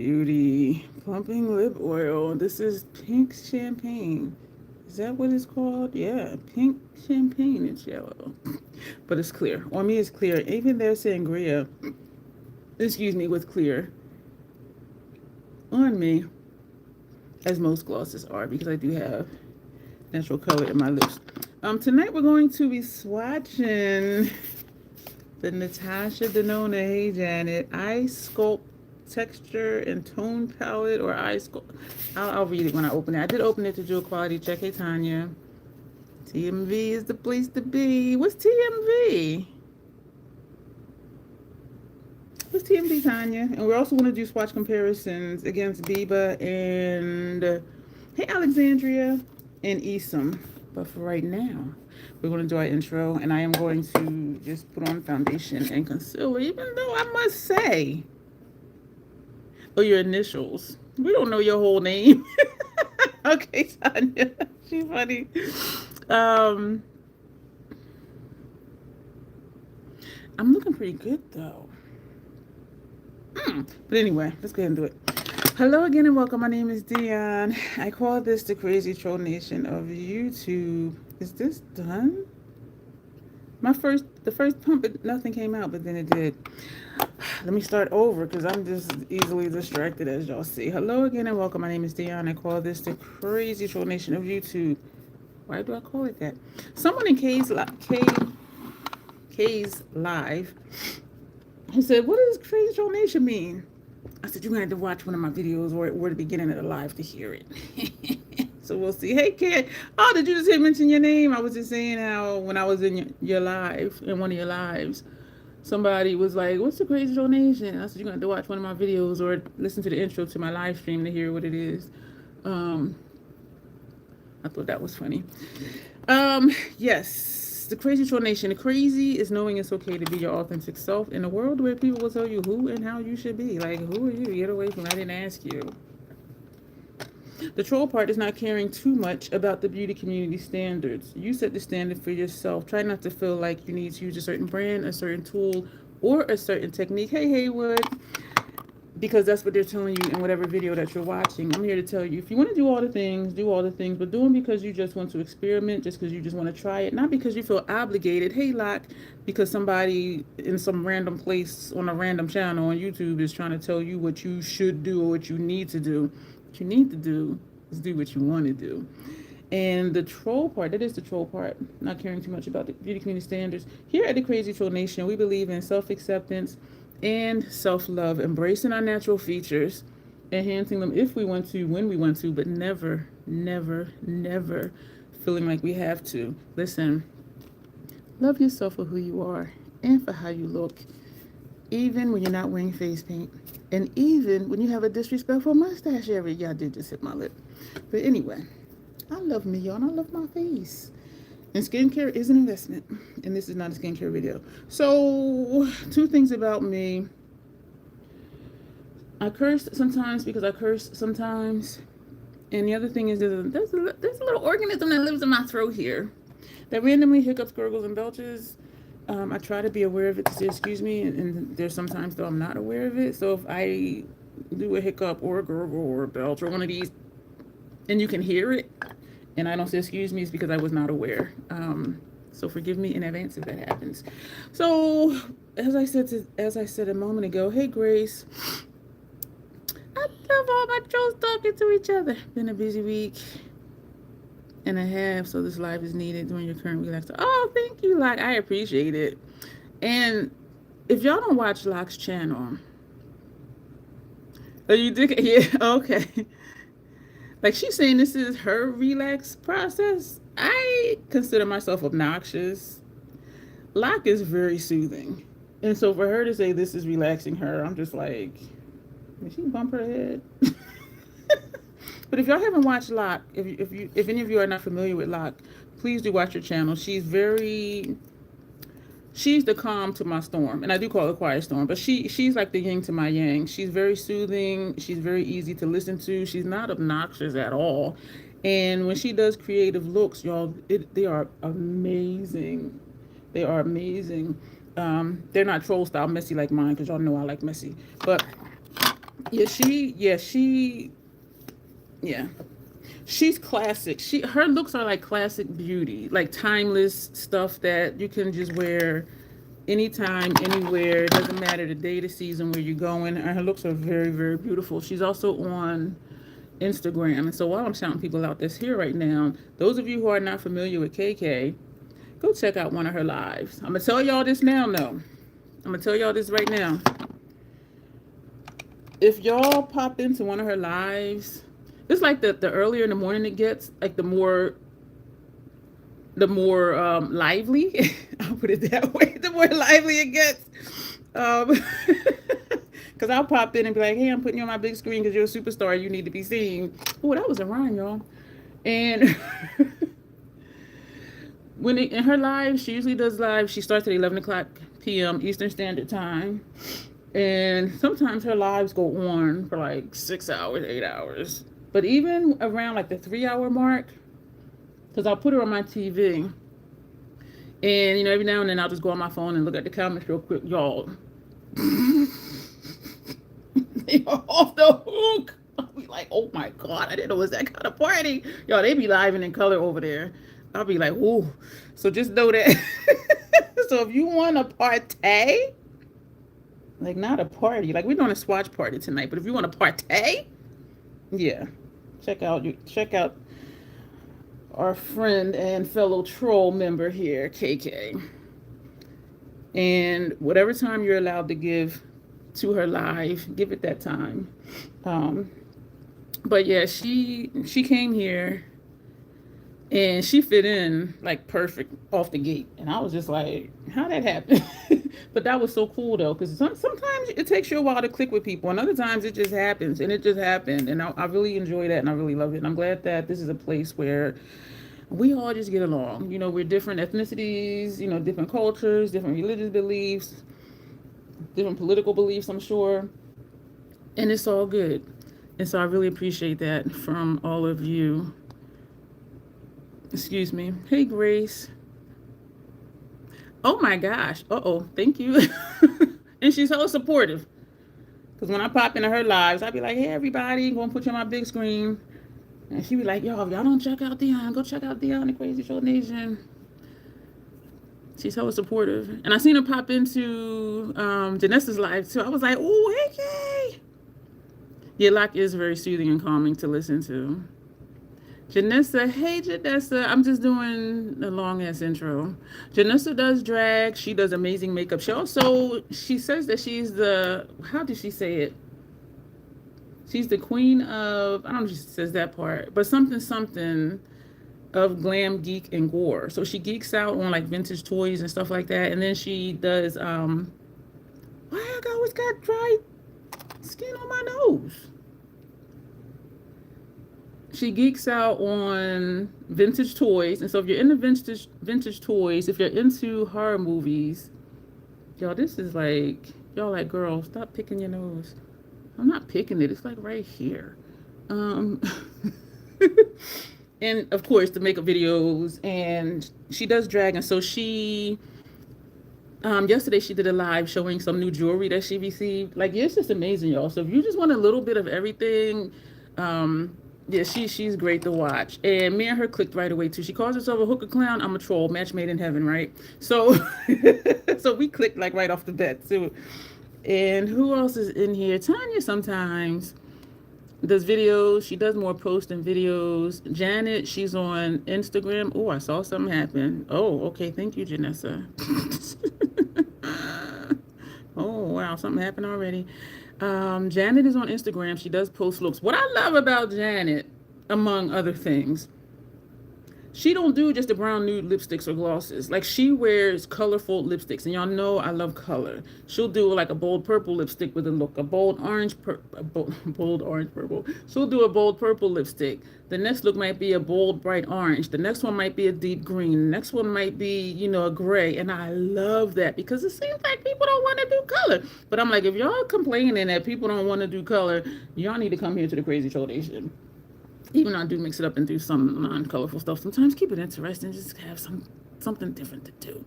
Beauty Pumping Lip Oil. This is pink champagne. Is that what it's called? Yeah, pink champagne. It's yellow, but it's clear. On me, it's clear. Even their sangria, excuse me, with clear on me, as most glosses are, because I do have natural color in my lips. Tonight we're going to be swatching the Natasha Denona. Hey Janet, eye sculpt texture and tone palette, or eye sculpt. I'll read it when I open it. I did open it to do a quality check. Hey Tanya, TMV is the place to be. What's TMV? What's TMV, Tanya? And we're also going to do swatch comparisons against Biba and hey Alexandria and ESUM. But for right now, we're going to do our intro, and I am going to just put on foundation and concealer, even though I must say, oh, your initials. We don't know your whole name. Okay, Tanya. She's funny. Um, I'm looking pretty good, though. But anyway, let's go ahead and do it. Hello again and welcome. My name is Dion. I call this the crazy troll nation of YouTube. Is this done? The first pump, nothing came out, but then it did. Let me start over because I'm just easily distracted, as y'all see. Hello again and welcome. My name is Dion. I call this the crazy troll nation of YouTube. Why do I call it that? Someone in K's live, he said, "What does crazy troll nation mean?" I said, "You're gonna have to watch one of my videos or the beginning of the live to hear it." So we'll see. Hey, Kat. Oh, did you just mention your name? I was just saying how when I was in your live, in one of your lives, somebody was like, "What's the crazy donation?" I said, "You're gonna have to watch one of my videos or listen to the intro to my live stream to hear what it is." I thought that was funny. Yes, the crazy troll nation. The crazy is knowing it's okay to be your authentic self in a world where people will tell you who and how you should be. Like, who are you? Get away from me. I didn't ask you. The troll part is not caring too much about the beauty community standards. You set the standard for yourself. Try not to feel like you need to use a certain brand, a certain tool, or a certain technique. Hey, Haywood. Because that's what they're telling you in whatever video that you're watching. I'm here to tell you, if you want to do all the things, do all the things, but do them because you just want to experiment, just because you just want to try it, not because you feel obligated. Hey, Lock, because somebody in some random place on a random channel on YouTube is trying to tell you what you should do or what you need to do. What you need to do is do what you want to do. And the troll part, that is the troll part, not caring too much about the beauty community standards. Here at the Crazy Troll Nation, we believe in self-acceptance and self-love, embracing our natural features, enhancing them if we want to, when we want to, but never, never, never feeling like we have to. Listen, love yourself for who you are and for how you look, even when you're not wearing face paint, and even when you have a disrespectful mustache area. Y'all did just hit my lip. But anyway, I love me, y'all, and I love my face. And skincare is an investment. And this is not a skincare video. So, two things about me. I curse sometimes because I curse sometimes. And the other thing is there's a little organism that lives in my throat here that randomly hiccups, gurgles, and belches. I try to be aware of it to say excuse me. And there's sometimes, though, I'm not aware of it. So if I do a hiccup or a gurgle or a belch or one of these, and you can hear it, and I don't say excuse me, it's because I was not aware. So forgive me in advance if that happens. So as I said a moment ago, hey Grace, I love all my trolls talking to each other. Been a busy week and a half, so this live is needed during your current relaxation. Oh, thank you, Locke. I appreciate it. And if y'all don't watch Locke's channel, oh, you did? Yeah, okay. Like she's saying this is her relax process. I consider myself obnoxious. Locke is very soothing. And so for her to say this is relaxing her, I'm just like, did she bump her head? But if y'all haven't watched Locke, if any of you are not familiar with Locke, please do watch her channel. She's the calm to my storm, and I do call her quiet storm, but she's like the yin to my yang. She's very soothing. She's very easy to listen to. She's not obnoxious at all. And when she does creative looks, y'all, they are amazing. They are amazing. They're not troll style messy like mine, because y'all know I like messy. But Yeah. She's classic. Her looks are like classic beauty, like timeless stuff that you can just wear anytime, anywhere. It doesn't matter the day, the season, where you're going. And her looks are very, very beautiful. She's also on Instagram. And so while I'm shouting people out that's here right now, those of you who are not familiar with KK, go check out one of her lives. I'm gonna tell y'all this now, no. I'm gonna tell y'all this right now. If y'all pop into one of her lives, it's like the earlier in the morning it gets, like the more lively. I'll put it that way. The more lively it gets. Because I'll pop in and be like, hey, I'm putting you on my big screen because you're a superstar. You need to be seen. Oh, that was a rhyme, y'all. And in her live, she usually does live. She starts at 11 o'clock p.m. Eastern Standard Time. And sometimes her lives go on for like 6 hours, 8 hours. But even around like the 3-hour mark, because I'll put her on my TV. And, you know, every now and then I'll just go on my phone and look at the comments real quick. Y'all, they are off the hook. I'll be like, oh my God, I didn't know it was that kind of party. Y'all, they be live and in color over there. I'll be like, ooh. So just know that. So if you want a partay, like not a party, like we're doing a swatch party tonight, but if you want a partay, yeah, check out our friend and fellow troll member here, KK. And whatever time you're allowed to give to her live, give it that time. But yeah, she came here and she fit in like perfect off the gate. And I was just like, how'd that happen? But that was so cool though, because sometimes it takes you a while to click with people, and other times it just happens, and it just happened. And I really enjoy that, and I really love it. And I'm glad that this is a place where we all just get along. You know, we're different ethnicities, you know, different cultures, different religious beliefs, different political beliefs, I'm sure. And it's all good. And so I really appreciate that from all of you. Excuse me. Hey, Grace. Oh my gosh. Uh-oh. Thank you. And she's so supportive. Because when I pop into her lives, I'd be like, hey, everybody, I'm going to put you on my big screen. And she'd be like, yo, if y'all don't check out Dion, go check out Dion, the Crazy Troll Nation. She's so supportive. And I seen her pop into Janessa's live, too. I was like, oh, hey, Kay. Yeah, Locke is very soothing and calming to listen to. Janessa, hey Janessa, I'm just doing a long ass intro. Janessa does drag, she does amazing makeup. She says that she's how did she say it? She's the queen of, I don't know if she says that part, but something of glam, geek, and gore. So she geeks out on like vintage toys and stuff like that. And then she does, why I always got dry skin on my nose. She geeks out on vintage toys. And so if you're into vintage toys, if you're into horror movies, y'all, this is like, y'all like, girl, stop picking your nose. I'm not picking it. It's like right here. And of course, the makeup videos. And she does drag. And so she, yesterday she did a live showing some new jewelry that she received. Like, yeah, it's just amazing, y'all. So if you just want a little bit of everything, yeah, she's great to watch. And me and her clicked right away too. She calls herself a hooker clown. I'm a troll, match made in heaven, right? So so we clicked like right off the bat too. And who else is in here? Tanya sometimes does videos. She does more posts and videos. Janet, she's on Instagram. Oh, I saw something happen. Oh, okay. Thank you, Janessa. Oh, wow. Something happened already. Janet is on Instagram. She does post looks. What I love about Janet, among other things, she don't do just the brown nude lipsticks or glosses. Like, she wears colorful lipsticks, and y'all know I love color. She'll do like a bold purple lipstick with a look, a bold orange purple. She'll do a bold purple lipstick. The next look might be a bold bright orange. The next one might be a deep green. The next one might be, you know, a gray. And I love that because it seems like people don't want to do color. But I'm like, if y'all complaining that people don't want to do color, y'all need to come here to the Crazy Troll Nation. Even though I do mix it up and do some non-colorful stuff, sometimes keep it interesting, just have something different to do.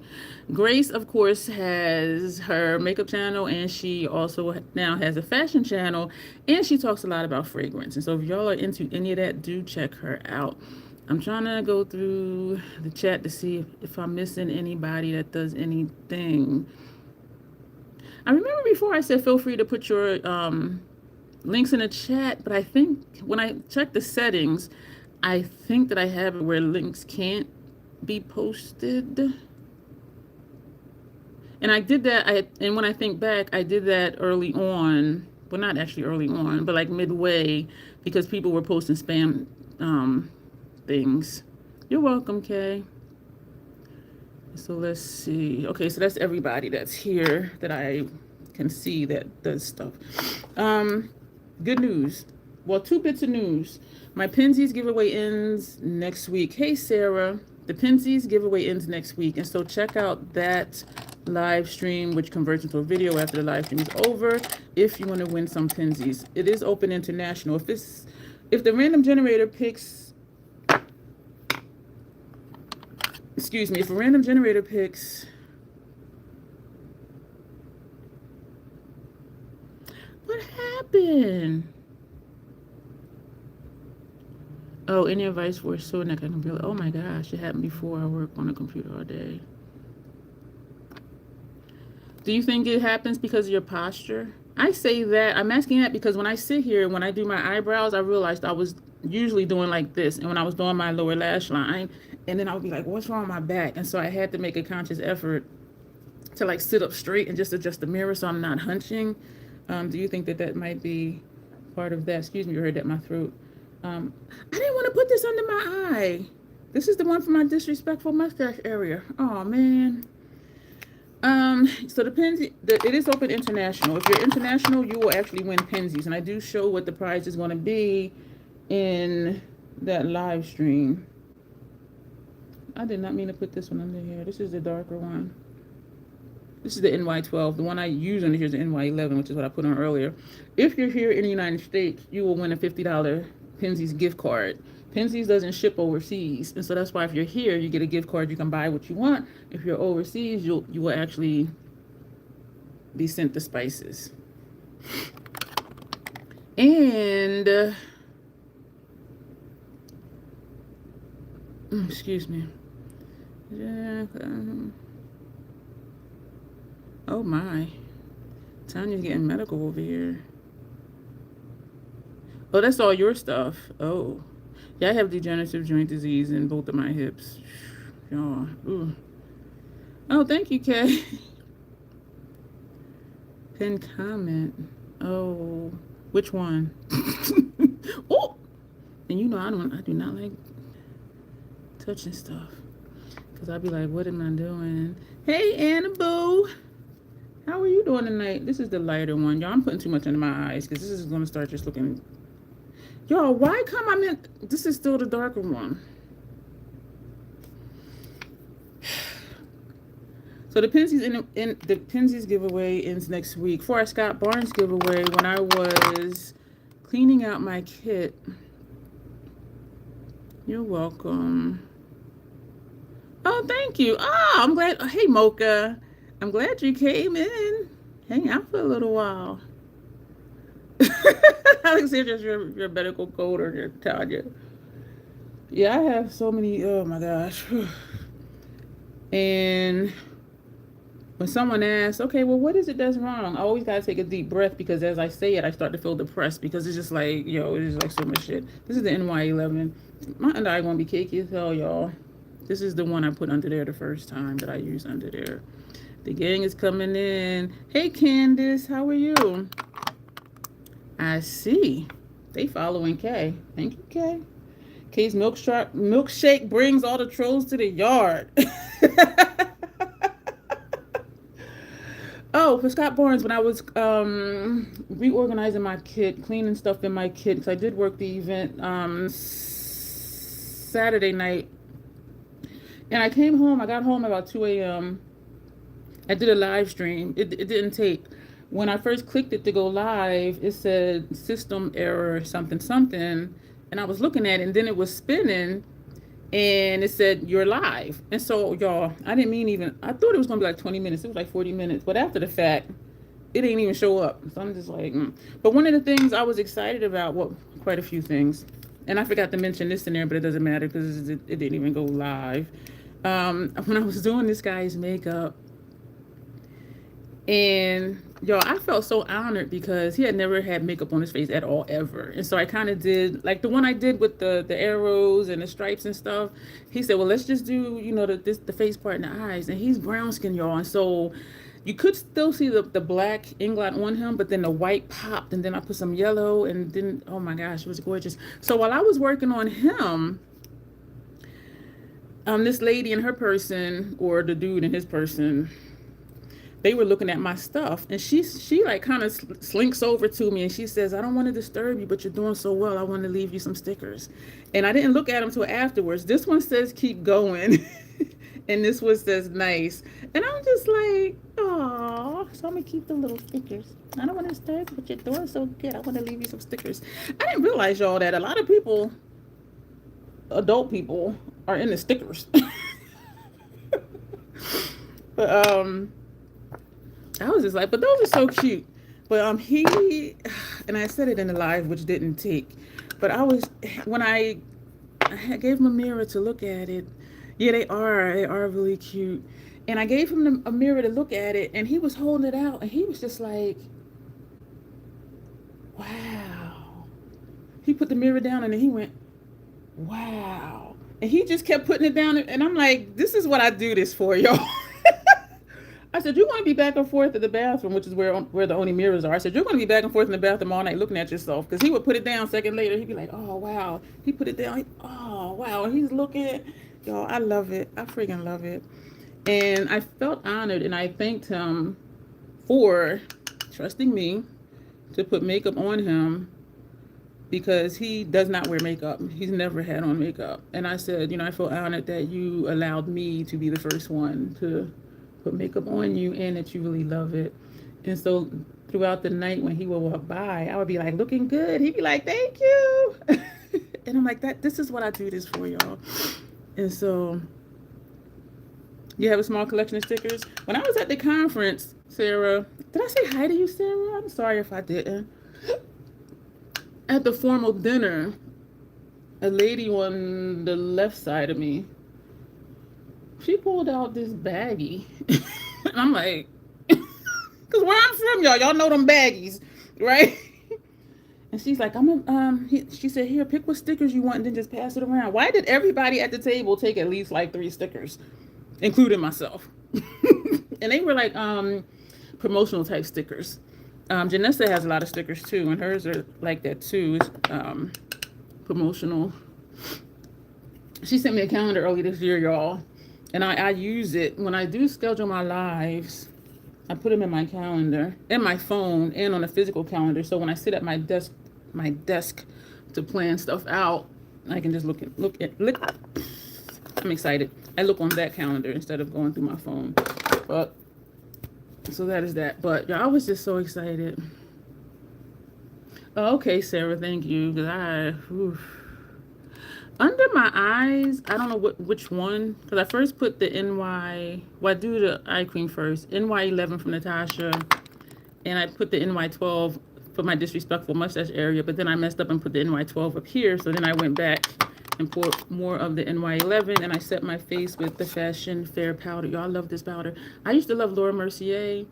Grace, of course, has her makeup channel, and she also now has a fashion channel, and she talks a lot about fragrance. And so if y'all are into any of that, do check her out. I'm trying to go through the chat to see if I'm missing anybody that does anything. I remember before I said feel free to put your links in the chat, but I think when I check the settings, I think that I have it where links can't be posted. And I did that, and when I think back, I did that early on. Well, not actually early on, but like midway, because people were posting spam things. You're welcome, Kay. So let's see. Okay, so that's everybody that's here that I can see that does stuff. Good news. Well, 2 bits of news. My Pinsies giveaway ends next week. Hey, Sarah. The Pinsies giveaway ends next week. And so check out that live stream, which converts into a video after the live stream is over, if you want to win some Pinsies. It is open international. If the random generator picks, if a random generator picks, what happened? Oh, any advice for sewing that can be like, oh my gosh, it happened before. I work on a computer all day. Do you think it happens because of your posture? I say that. I'm asking that because when I sit here, when I do my eyebrows, I realized I was usually doing like this. And when I was doing my lower lash line, and then I would be like, what's wrong with my back? And so I had to make a conscious effort to like sit up straight and just adjust the mirror so I'm not hunching. Do you think that that might be part of that? Excuse me, you heard that in my throat. I didn't want to put this under my eye. This is the one for my disrespectful mustache area. Oh man. So the Pinsies, it is open international. If you're international, you will actually win Pinsies. And I do show what the prize is going to be in that live stream. I did not mean to put this one under here. This is the darker one. This is the NY12. The one I use under here is the NY11, which is what I put on earlier. If you're here in the United States, you will win a $50 Pinsies gift card. Pinsies doesn't ship overseas, and so that's why if you're here, you get a gift card. You can buy what you want. If you're overseas, you will actually be sent the spices. And excuse me. Oh my, Tanya's getting medical over here. Oh, that's all your stuff. Oh. Yeah, I have degenerative joint disease in both of my hips. Oh, ooh. Oh, thank you, Kay. Pin comment. Oh, which one? Oh, and you know I do not like touching stuff, cause I'll be like, what am I doing? Hey, Annabelle, how are you doing tonight? This is the lighter one, y'all. I'm putting too much under my eyes, cause this is gonna start just looking. Y'all, why come I'm in? This is still the darker one. So the Pinsies the Pinsies giveaway ends next week. For our Scott Barnes giveaway, when I was cleaning out my kit. You're welcome. Oh, thank you. Oh, I'm glad. Oh, hey, Mocha. I'm glad you came in. Hang out for a little while. Alexandra's your medical coder, Tanya. Yeah, I have so many. Oh my gosh. And when someone asks, okay, well, what is it that's wrong? I always gotta take a deep breath, because as I say it, I start to feel depressed, because it's just like, yo, it is like so much shit. This is the NY11. My under eye gonna be cakey as hell, y'all. This is the one I put under there the first time that I used under there. The gang is coming in. Hey, Candace, how are you? I see. They following Kay. Thank you, Kay. Kay's milkshake brings all the trolls to the yard. Oh, for Scott Barnes, when I was reorganizing my kit, cleaning stuff in my kit, because I did work the event Saturday night. And I came home. I got home about 2 a.m. I did a live stream. It didn't take. When I first clicked it to go live, it said system error something something, and I was looking at it, and then it was spinning, and it said you're live. And so, y'all, I didn't mean even, I thought it was gonna be like 20 minutes. It was like 40 minutes. But after the fact, it didn't even show up. So I'm just like, But one of the things I was excited about, well, quite a few things, and I forgot to mention this in there, but it doesn't matter because it didn't even go live. When I was doing this guy's makeup, and y'all, I felt so honored because he had never had makeup on his face at all, ever. And so I kind of did, like the one I did with the arrows and the stripes and stuff. He said, well, let's just do, you know, the face part and the eyes. And he's brown skin, y'all. And so you could still see the black inglot on him, but then the white popped. And then I put some yellow, and then, oh my gosh, it was gorgeous. So while I was working on him, this lady and her person, or the dude and his person, they were looking at my stuff, and she like kind of slinks over to me, and she says, I don't want to disturb you, but you're doing so well. I want to leave you some stickers. And I didn't look at them until afterwards. This one says keep going, and this one says nice. And I'm just like, oh, so I'm gonna keep the little stickers. I don't want to disturb you, but you're doing so good. I want to leave you some stickers. I didn't realize, y'all, that a lot of people, adult people, are into stickers. But I was just like, but those are so cute. But he, and I said it in the live, which didn't take, but when I gave him a mirror to look at it, yeah, they are really cute. And I gave him a mirror to look at it, and he was holding it out, and he was just like, wow. He put the mirror down, and then he went, wow. And he just kept putting it down, and I'm like, this is what I do this for, y'all. I said, you're going to be back and forth at the bathroom, which is where the only mirrors are. I said, you're going to be back and forth in the bathroom all night looking at yourself. Because he would put it down a second later. He'd be like, oh, wow. He put it down. Oh, wow. And he's looking. Y'all, I love it. I freaking love it. And I felt honored, and I thanked him for trusting me to put makeup on him, because he does not wear makeup. He's never had on makeup. And I said, you know, I feel honored that you allowed me to be the first one to put makeup on you, and that you really love it. And so throughout the night, when he would walk by, I would be like, looking good. He'd be like, thank you. And I'm like, this is what I do this for, y'all. And so you have a small collection of stickers. When I was at the conference, Sarah, did I say hi to you, Sarah? I'm sorry if I didn't. At the formal dinner, a lady on the left side of me, she pulled out this baggie. And I'm like, because where I'm from, y'all know them baggies, right? And she's like, she said, here, pick what stickers you want, and then just pass it around. Why did everybody at the table take at least like 3 stickers, including myself? And they were like promotional type stickers. Janessa has a lot of stickers too, and hers are like that too. It's promotional. She sent me a calendar early this year, y'all. And I use it when I do schedule my lives. I put them in my calendar, in my phone, and on a physical calendar. So when I sit at my desk to plan stuff out, I can just look. I'm excited. I look on that calendar instead of going through my phone. But so that is that. But y'all, I was just so excited. Oh, okay, Sarah, thank you. Under my eyes, I don't know which one, because I first put the I do the eye cream first, NY11 from Natasha, and I put the NY12 for my disrespectful mustache area, but then I messed up and put the NY12 up here, so then I went back and poured more of the NY11, and I set my face with the Fashion Fair powder. Y'all love this powder. I used to love Laura Mercier,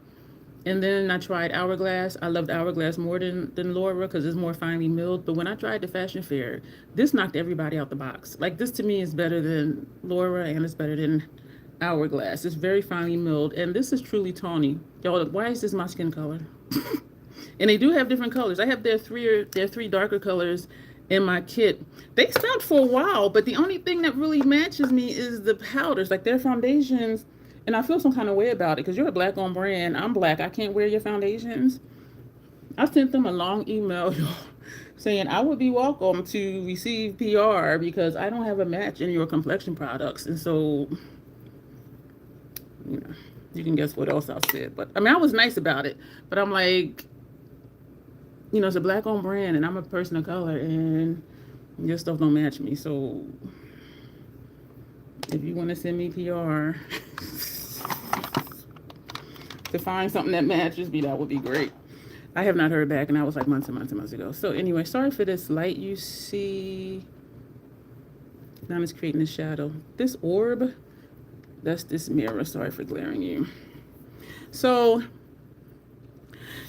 and then I tried Hourglass. I loved Hourglass more than Lorah because it's more finely milled. But when I tried the Fashion Fair, this knocked everybody out the box. Like, this to me is better than Lorah, and it's better than Hourglass. It's very finely milled, and this is truly tawny. Y'all, why is this my skin color? And they do have different colors. I have their three darker colors in my kit. They stopped for a while, but the only thing that really matches me is the powders, like their foundations. And I feel some kind of way about it because you're a black-owned brand. I'm black. I can't wear your foundations. I sent them a long email saying I would be welcome to receive PR because I don't have a match in your complexion products. And so, you know, you can guess what else I said. But I mean, I was nice about it. But I'm like, you know, it's a black-owned brand, and I'm a person of color, and Your stuff don't match me. So if you want to send me PR to find something that matches me, that would be great. I have not heard back, and that was like months and months and months ago. So anyway, sorry for this light you see. Now it's creating a shadow. This orb, that's this mirror. Sorry for glaring you. So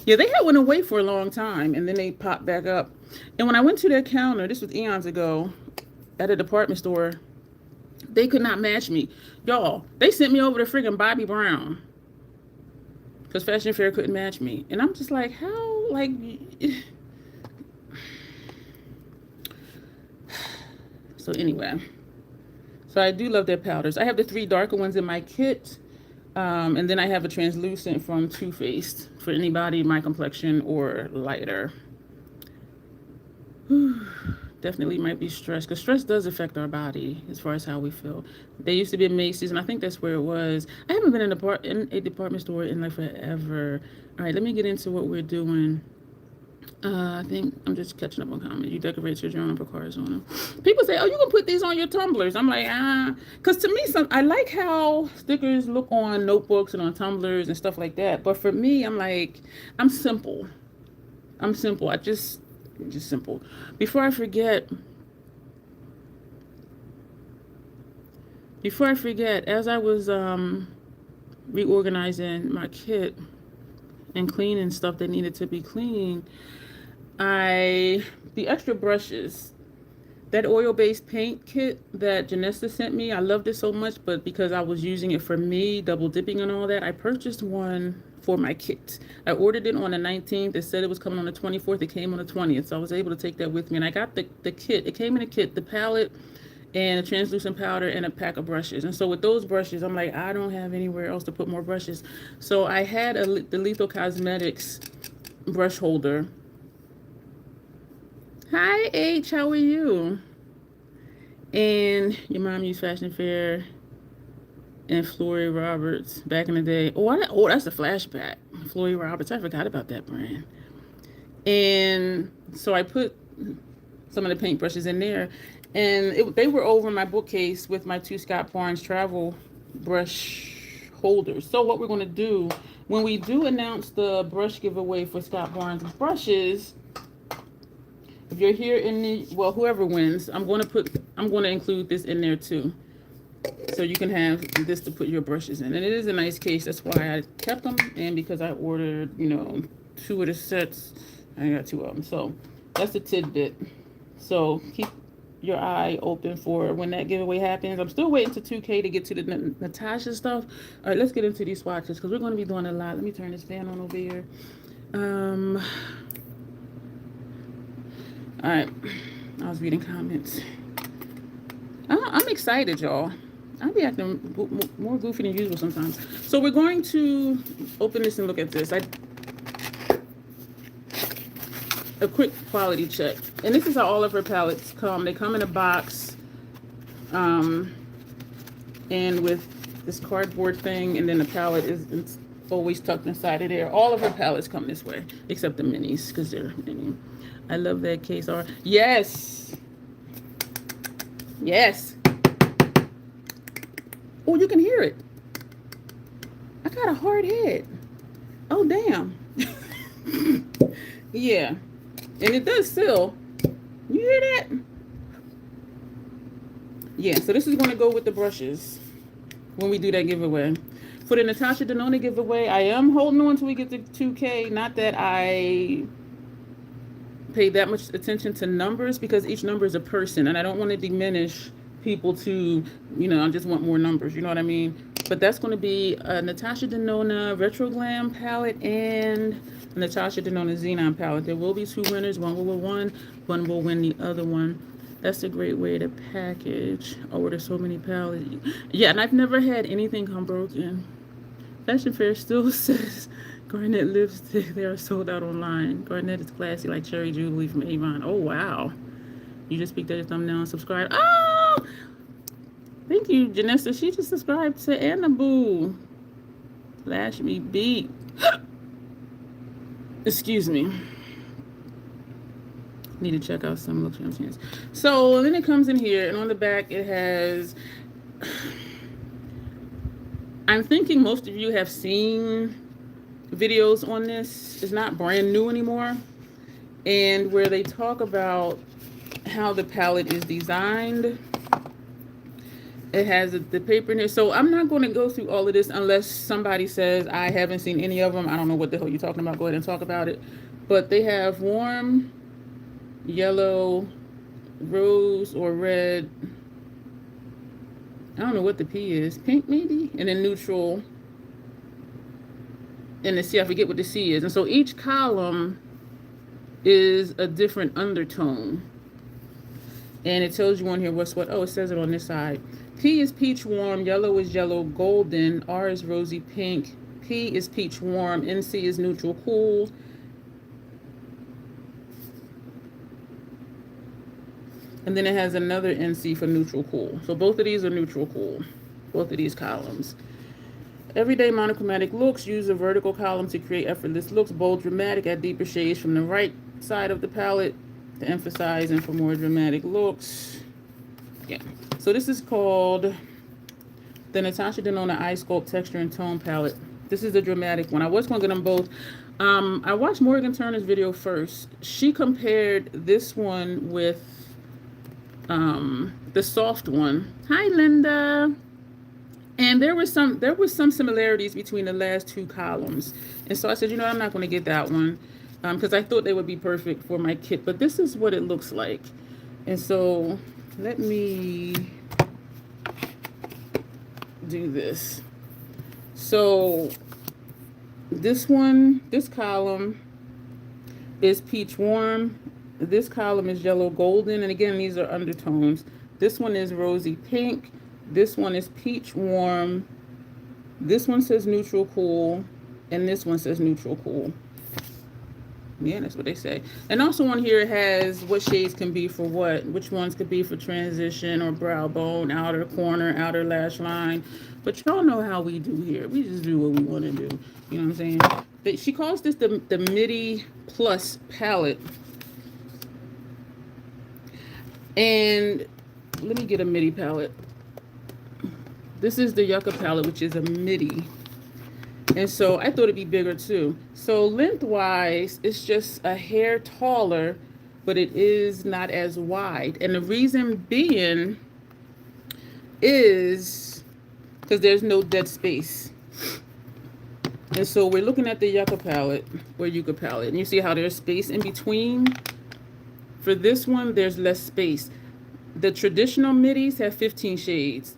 yeah, they had went away for a long time, and then they popped back up. And when I went to their counter, this was eons ago, at a department store, they could not match me. Y'all, they sent me over to friggin' Bobby Brown because Fashion Fair couldn't match me. And I'm just like, how? Like, so anyway. So I do love their powders. I have the 3 darker ones in my kit. And then I have a translucent from Too Faced for anybody my complexion or lighter. Definitely might be stress, because stress does affect our body as far as how we feel. They used to be at Macy's, and I think that's where it was. I haven't been in a department store in like forever. All right, let me get into what we're doing. I think I'm just catching up on comments. You decorate your journal, put cards on them. People say, oh, you can put these on your tumblers. I'm like, because to me, I like how stickers look on notebooks and on tumblers and stuff like that. But for me, I'm like, I'm simple. I'm just simple. Before I forget, as I was reorganizing my kit and cleaning stuff that needed to be cleaned, the extra brushes, that oil-based paint kit that Janessa sent me, I loved it so much, but because I was using it for me, double dipping and all that, I purchased one for my kit. I ordered it on the 19th. It said it was coming on the 24th. It came on the 20th, so I was able to take that with me. And I got the kit. It came in a kit, the palette and a translucent powder and a pack of brushes. And so with those brushes, I'm like, I don't have anywhere else to put more brushes. So I had the Lethal Cosmetics brush holder. Hi, H, how are you? And your mom used Fashion Fair and Flory Roberts back in the day. Oh, that's a flashback. Flory Roberts, I forgot about that brand. And so I put some of the paint brushes in there, and they were over my bookcase with my 2 Scott Barnes travel brush holders. So what we're going to do, when we do announce the brush giveaway for Scott Barnes brushes, if you're here whoever wins, I'm going to include this in there too. So you can have this to put your brushes in. And it is a nice case. That's why I kept them. And because I ordered, 2 of the sets, I got 2 of them. So that's a tidbit. So keep your eye open for when that giveaway happens. I'm still waiting to 2K to get to the Natasha stuff. All right, let's get into these swatches because we're going to be doing a lot. Let me turn this fan on over here. All right, I was reading comments. I'm excited, y'all. I'll be acting more goofy than usual sometimes. So we're going to open this and look at this. A quick quality check. And this is how all of her palettes come. They come in a box, and with this cardboard thing, and then the palette is always tucked inside of there. All of her palettes come this way, except the minis, because they're mini. I love that case art. Yes. Yes. Oh, you can hear it. I got a hard head. Oh, damn. Yeah. And it does still. You hear that? Yeah, so this is going to go with the brushes when we do that giveaway. For the Natasha Denona giveaway, I am holding on until we get to 2K. Not that I pay that much attention to numbers, because each number is a person, and I don't want to diminish people to, I just want more numbers, you know what I mean? But that's going to be a Natasha Denona Retro Glam palette and a Natasha Denona Xenon palette. There will be 2 winners. One will win one will win the other one. That's a great way to package. Oh, there's so many palettes. Yeah, and I've never had anything come broken. Fashion Fair still says Garnet lipstick, they are sold out online. Garnet is classy like Cherry Jubilee from Avon. Oh, wow. You just picked that thumbnail and subscribe. Oh! Thank you, Janessa. She just subscribed to Annaboo. Flash me beat. Excuse me. Need to check out some Look Champions. So then it comes in here, and on the back it has. I'm thinking most of you have seen videos on this. It's not brand new anymore, and where they talk about how the palette is designed. It has the paper in here. So I'm not going to go through all of this unless somebody says I haven't seen any of them. I don't know what the hell you're talking about. Go ahead and talk about it. But they have warm, yellow, rose or red. I don't know what the P is. Pink maybe? And then neutral. And the C, I forget what the C is. And so each column is a different undertone. And it tells you on here what's what. Oh, it says it on this side. P is peach warm, yellow is yellow golden, R is rosy pink, P is peach warm, NC is neutral cool. And then it has another NC for neutral cool. So both of these are neutral cool, both of these columns. Everyday monochromatic looks, use a vertical column to create effortless looks, bold, dramatic, add deeper shades from the right side of the palette to emphasize and for more dramatic looks. Yeah. So this is called the Natasha Denona Eye Sculpt Texture and Tone Palette. This is the dramatic one. I was going to get them both. I watched Morgan Turner's video first. She compared this one with the soft one. Hi, Linda. And there was some similarities between the last two columns. And so I said, you know, I'm not going to get that one because I thought they would be perfect for my kit. But this is what it looks like. And so let me do this. So this one, this column is peach warm. This column is yellow golden. And again, these are undertones. This one is rosy pink. This one is peach warm. This one says neutral cool. And this one says neutral cool. Yeah, that's what they say. And also on here it has what shades can be for what, which ones could be for transition or brow bone, outer corner, outer lash line. But y'all know how we do here. We just do what we want to do. You know what I'm saying? She calls this the MIDI Plus palette. And let me get a MIDI palette. This is the Yucca palette, which is a MIDI. And so I thought it'd be bigger too. So lengthwise, it's just a hair taller, but it is not as wide. And the reason being is because there's no dead space. And so we're looking at the Yucca palette, or Yucca palette, and you see how there's space in between. For this one, there's less space. The traditional midis have 15 shades.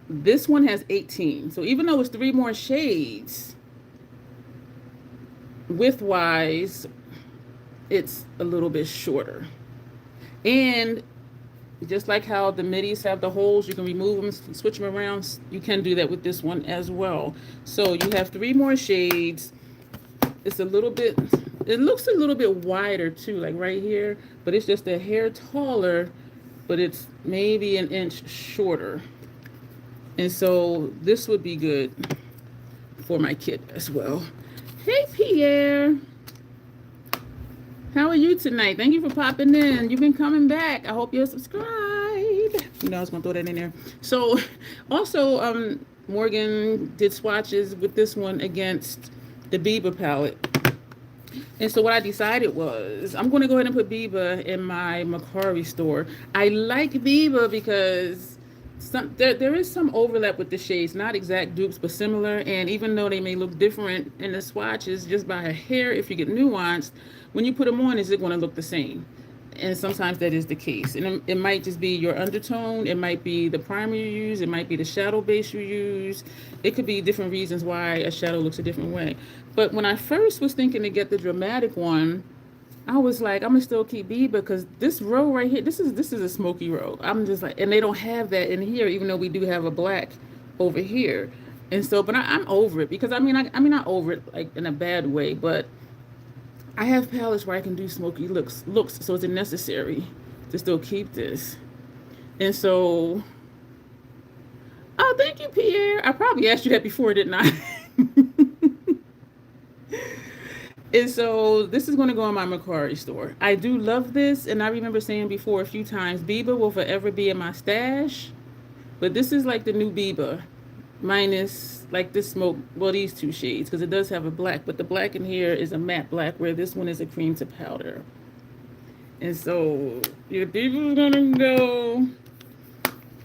This one has 18. So even though it's 3 more shades, width-wise, it's a little bit shorter. And just like how the midis have the holes, you can remove them, switch them around. You can do that with this one as well. So you have 3 more shades. It's a little bit, it looks a little bit wider too, like right here, but it's just a hair taller, but it's maybe an inch shorter. And so this would be good for my kit as well. Hey, Pierre. How are you tonight? Thank you for popping in. You've been coming back. I hope you're subscribed. You know I was going to throw that in there. So also, Morgan did swatches with this one against the Biba palette. And so what I decided was I'm going to go ahead and put Biba in my Macari store. I like Biba because there is some overlap with the shades, not exact dupes, but similar. And even though they may look different in the swatches, just by a hair, if you get nuanced, when you put them on, is it going to look the same? And sometimes that is the case. And it might just be your undertone. It might be the primer you use. It might be the shadow base you use. It could be different reasons why a shadow looks a different way. But when I first was thinking to get the dramatic one, I was like, I'm gonna still keep Biba because this row right here, this is a smoky row. I'm just like, and they don't have that in here, even though we do have a black over here. And so, but I'm over it because I mean not over it like in a bad way, but I have palettes where I can do smoky looks, so it's necessary to still keep this. And so, oh, thank you, Pierre. I probably asked you that before, didn't I? And so this is going to go in my Macari store. I do love this, and I remember saying before a few times, Biba will forever be in my stash, but this is like the new Biba, minus like this smoke, well, these two shades, because it does have a black, but the black in here is a matte black, where this one is a cream to powder. And so your Biba's going to go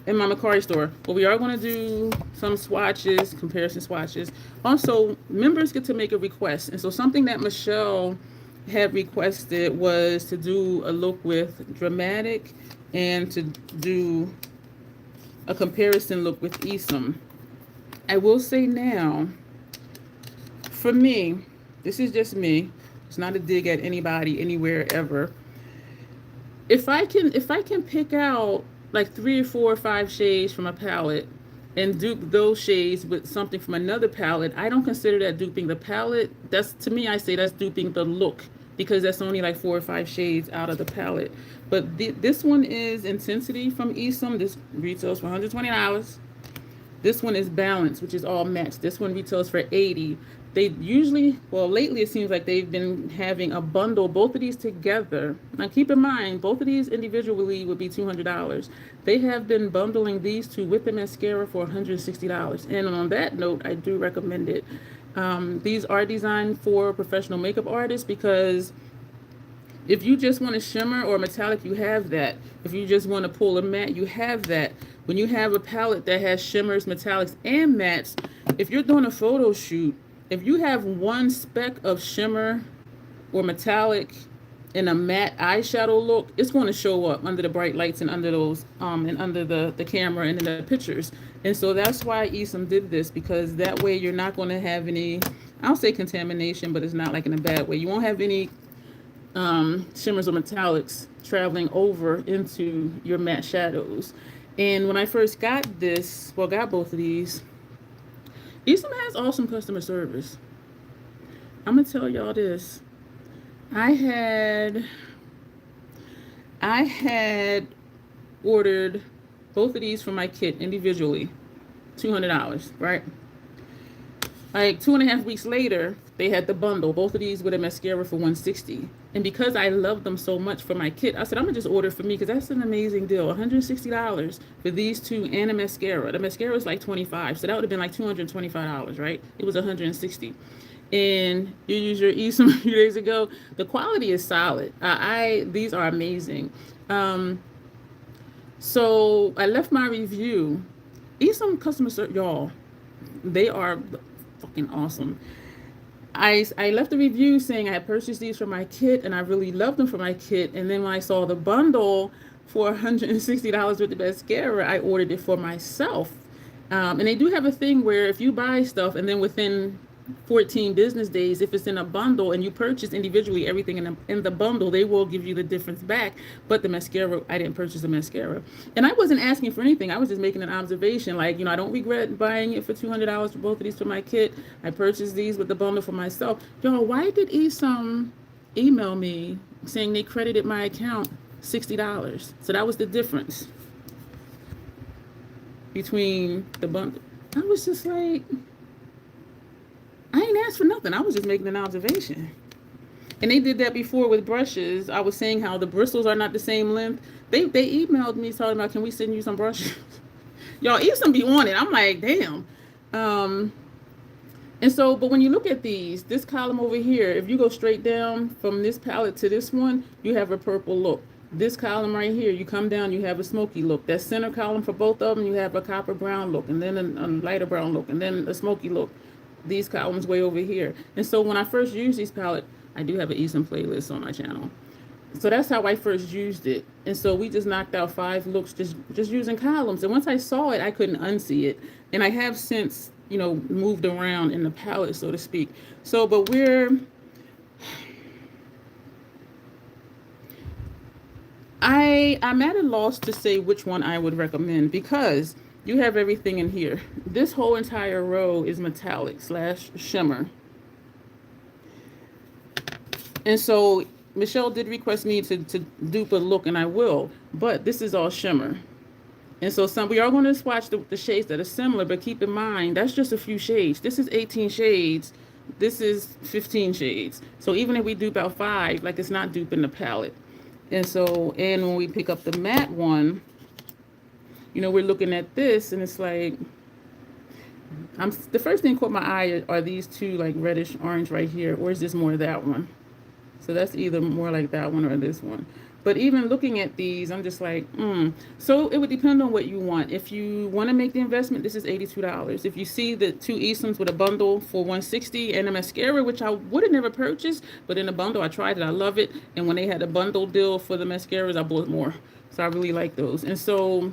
in my Macari store. But we are going to do some swatches, comparison swatches. Also, members get to make a request. And so something that Michelle had requested was to do a look with Dramatic and to do a comparison look with ESUM. I will say now, for me, this is just me. It's not a dig at anybody, anywhere, ever. If I can pick out like 3 or 4 or 5 shades from a palette and dupe those shades with something from another palette, I don't consider that duping the palette. That's, to me, I say that's duping the look, because that's only like 4 or 5 shades out of the palette. But this one is Intensity from ESUM. This retails for $120. This one is Balance, which is all matte. This one retails for $80. They usually, well, lately it seems like they've been having a bundle, both of these together. Now keep in mind, both of these individually would be $200. They have been bundling these two with the mascara for $160. And on that note, I do recommend it. These are designed for professional makeup artists, because if you just want a shimmer or metallic, you have that. If you just want to pull a matte, you have that. When you have a palette that has shimmers, metallics, and mattes, if you're doing a photo shoot, if you have one speck of shimmer or metallic in a matte eyeshadow look, it's going to show up under the bright lights and under those and under the camera and in the pictures. And so that's why ESUM did this, because that way you're not going to have any, I'll say contamination, but it's not like in a bad way. You won't have any shimmers or metallics traveling over into your matte shadows. And when I first got this, well, got both of these, ESUM has awesome customer service. I'm gonna tell y'all this. I had ordered both of these from my kit individually, $200, right? Like 2.5 weeks later, they had the bundle, both of these with a mascara for $160. And because I love them so much for my kit, I said, I'm gonna just order it for me, because that's an amazing deal. $160 for these two and a mascara. The mascara is like $25, so that would have been like $225, right? It was $160. And you use your ESUM a few days ago. The quality is solid. These are amazing. So I left my review. ESUM customer service, y'all, they are fucking awesome. I left a review saying I had purchased these for my kit and I really loved them for my kit. And then when I saw the bundle for $160 with the mascara, I ordered it for myself. And they do have a thing where if you buy stuff and then within 14 business days, if it's in a bundle and you purchase individually everything in the bundle, they will give you the difference back. But the mascara, I didn't purchase the mascara. And I wasn't asking for anything. I was just making an observation. Like, I don't regret buying it for $200 for both of these for my kit. I purchased these with the bundle for myself. Y'all, why did ESUM email me saying they credited my account $60? So that was the difference between the bundle. I was just like, I ain't asked for nothing. I was just making an observation. And they did that before with brushes. I was saying how the bristles are not the same length. They emailed me talking about, can we send you some brushes? Y'all, ESUM be on it. I'm like, damn. And so, but when you look at these, this column over here, if you go straight down from this palette to this one, you have a purple look. This column right here, you come down, you have a smoky look. That center column for both of them, you have a copper brown look, and then a lighter brown look, and then a smoky look. These columns way over here. And so when I first used these palette, I do have an ESUM playlist on my channel. So that's how I first used it. And so we just knocked out 5 looks just using columns. And once I saw it, I couldn't unsee it. And I have since, moved around in the palette, so to speak. So, but I'm at a loss to say which one I would recommend, because you have everything in here. This whole entire row is metallic / shimmer. And so Michelle did request me to dupe a look, and I will, but this is all shimmer. And so we are going to swatch the shades that are similar, but keep in mind, that's just a few shades. This is 18 shades This is 15 shades. So even if we dupe out 5, like it's not duping the palette. And so, and when we pick up the matte one, you know, we're looking at this and it's like, the first thing caught my eye are these two like reddish orange right here, or is this more of that one? So that's either more like that one or this one. But even looking at these, I'm just like, So it would depend on what you want. If you want to make the investment, this is $82. If you see the 2 ESUMs with a bundle for $160 and a mascara, which I would have never purchased, but in a bundle, I tried it, I love it. And when they had a bundle deal for the mascaras, I bought more. So I really like those. And so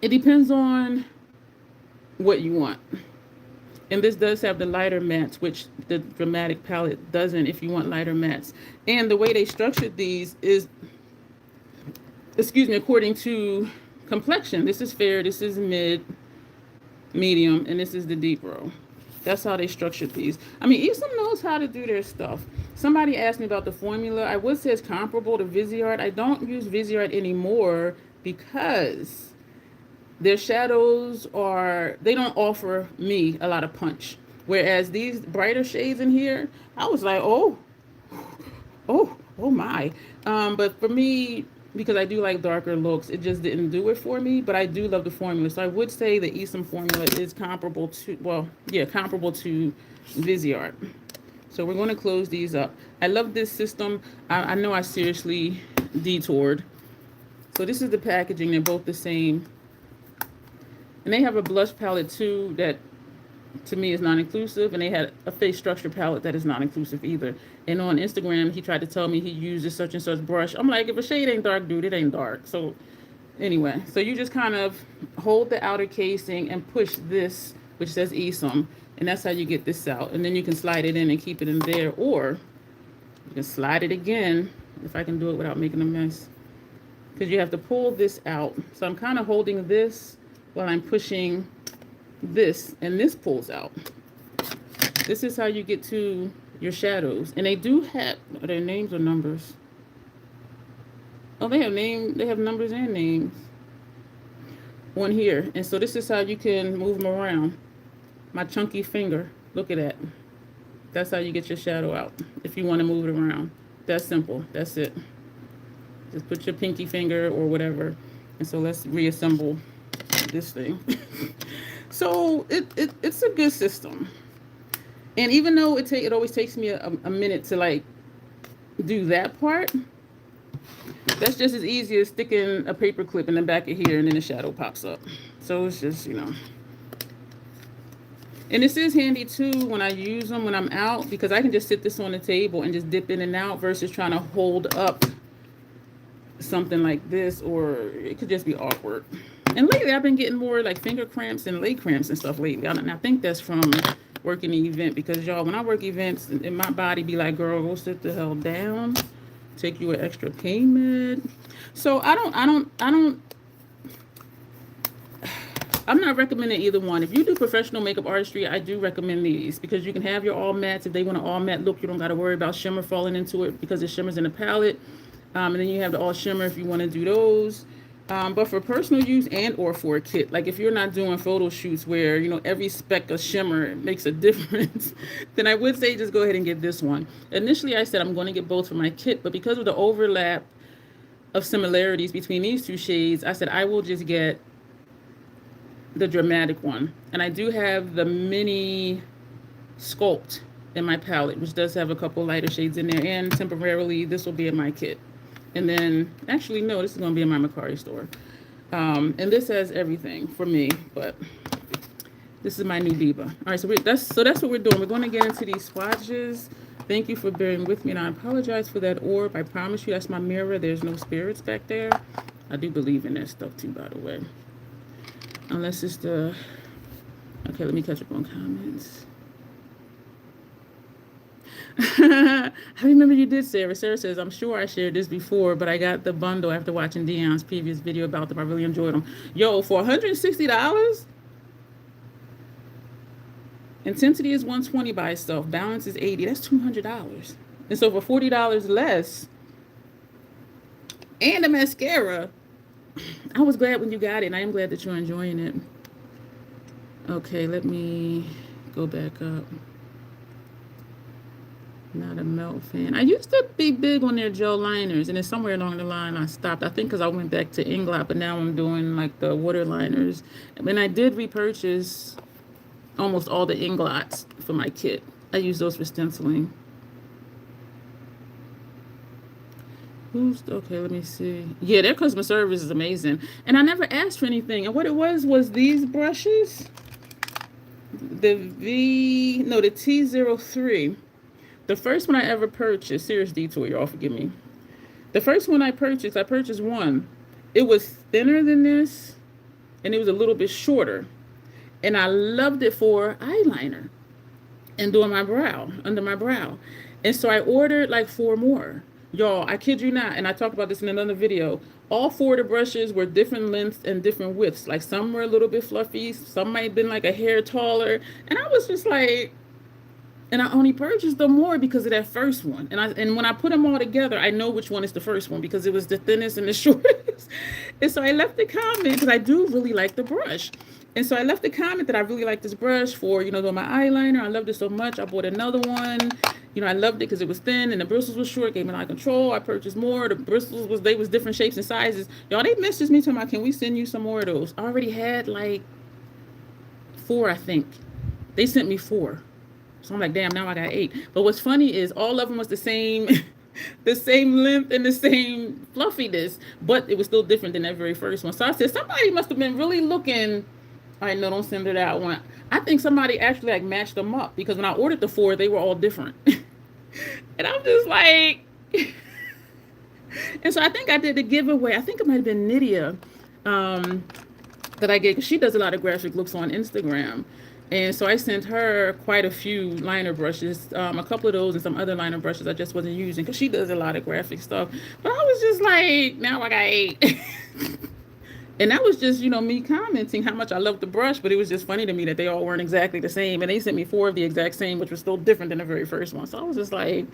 it depends on what you want. And this does have the lighter mattes, which the dramatic palette doesn't if you want lighter mattes. And the way they structured these is, according to complexion. This is fair, this is mid, medium, and this is the deep row. That's how they structured these. I mean, ESUM knows how to do their stuff. Somebody asked me about the formula. I would say it's comparable to Viseart. I don't use Viseart anymore because their shadows they don't offer me a lot of punch. Whereas these brighter shades in here, I was like, oh my. But for me, because I do like darker looks, it just didn't do it for me. But I do love the formula. So I would say the ESUM formula is comparable to, comparable to Viseart. So we're going to close these up. I love this system. I know I seriously detoured. So this is the packaging. They're both the same. And they have a blush palette too that to me is non-inclusive, and they had a face structure palette that is non-inclusive either. And on Instagram, he tried to tell me he uses such and such brush. I'm like, if a shade ain't dark, dude, it ain't dark. So anyway, so you just kind of hold the outer casing and push this, which says ESUM, and that's how you get this out. And then you can slide it in and keep it in there, or you can slide it again, if I can do it without making a mess, because you have to pull this out. So I'm kind of holding this while I'm pushing this, and this pulls out. This is how you get to your shadows. And they do have, are there names or numbers? Oh, they have numbers and names on here. And so this is how you can move them around. My chunky finger, look at that. That's how you get your shadow out if you want to move it around. That's simple. That's it. Just put your pinky finger or whatever. And so let's reassemble this thing. So it's a good system. And even though it always takes me a minute to like do that part, that's just as easy as sticking a paper clip in the back of here and then the shadow pops up. So it's just, you know. And this is handy too when I use them when I'm out, because I can just sit this on the table and just dip in and out versus trying to hold up something like this, or it could just be awkward. And lately I've been getting more like finger cramps and leg cramps and stuff lately. And I think that's from working the event, because y'all, when I work events and my body be like, girl, go sit the hell down, take you an extra pain med. So I'm not recommending either one. If you do professional makeup artistry, I do recommend these, because you can have your all mattes. If they want an all matte look, you don't got to worry about shimmer falling into it because it shimmers in the palette. And then you have the all shimmer if you want to do those. But for personal use and or for a kit, like if you're not doing photo shoots where, you know, every speck of shimmer makes a difference, then I would say just go ahead and get this one. Initially, I said I'm going to get both for my kit, but because of the overlap of similarities between these two shades, I said I will just get the dramatic one. And I do have the mini Sculpt in my palette, which does have a couple lighter shades in there, and temporarily this will be in my kit. And then, actually, no, this is going to be in my Macari store. And this has everything for me, but this is my new Diva. All right, so that's what we're doing. We're going to get into these swatches. Thank you for bearing with me, and I apologize for that orb. I promise you that's my mirror. There's no spirits back there. I do believe in that stuff, too, by the way. Unless it's the... Okay, let me catch up on comments. I remember you did, Sarah. Sarah says, I'm sure I shared this before, but I got the bundle after watching Dion's previous video about them. I really enjoyed them. Yo, for $160, intensity is $120 by itself. Balance is $80. That's $200. And so for $40 less and a mascara, I was glad when you got it, and I am glad that you're enjoying it. Okay, let me go back up. Not a melt fan. I used to be big on their gel liners, and then somewhere along the line I stopped. I think because I went back to Inglot, but now I'm doing like the water liners. And I did repurchase almost all the Inglots for my kit. I use those for stenciling. Okay, let me see. Yeah, their customer service is amazing. And I never asked for anything. And what it was these brushes. The T03. The first one I ever purchased, serious detour, y'all forgive me. The first one I purchased one. It was thinner than this, and it was a little bit shorter. And I loved it for eyeliner and doing my brow, under my brow. And so I ordered like 4 more. Y'all, I kid you not, and I talked about this in another video. All 4 of the brushes were different lengths and different widths. Like some were a little bit fluffy, some might have been like a hair taller. And I was just like, and I only purchased them more because of that first one. And when I put them all together, I know which one is the first one because it was the thinnest and the shortest. And so I left the comment because I do really like the brush. And so I left the comment that I really like this brush for, doing my eyeliner. I loved it so much. I bought another one. I loved it because it was thin and the bristles were short, gave me a lot of control. I purchased more. The bristles was different shapes and sizes. Y'all, they messaged me talking about, can we send you some more of those? I already had like 4, I think. They sent me 4. So I'm like, damn, now I got 8. But what's funny is all of them was the same, the same length and the same fluffiness, but it was still different than that very first one. So I said, somebody must have been really looking. All right, no, don't send her that one. I think somebody actually like matched them up because when I ordered the 4, they were all different. And I'm just like, and so I think I did the giveaway. I think it might have been Nydia that I gave, because she does a lot of graphic looks on Instagram. And so I sent her quite a few liner brushes, a couple of those and some other liner brushes I just wasn't using because she does a lot of graphic stuff. But I was just like, now I got 8. And that was just, me commenting how much I love the brush, but it was just funny to me that they all weren't exactly the same. And they sent me 4 of the exact same, which was still different than the very first one. So I was just like,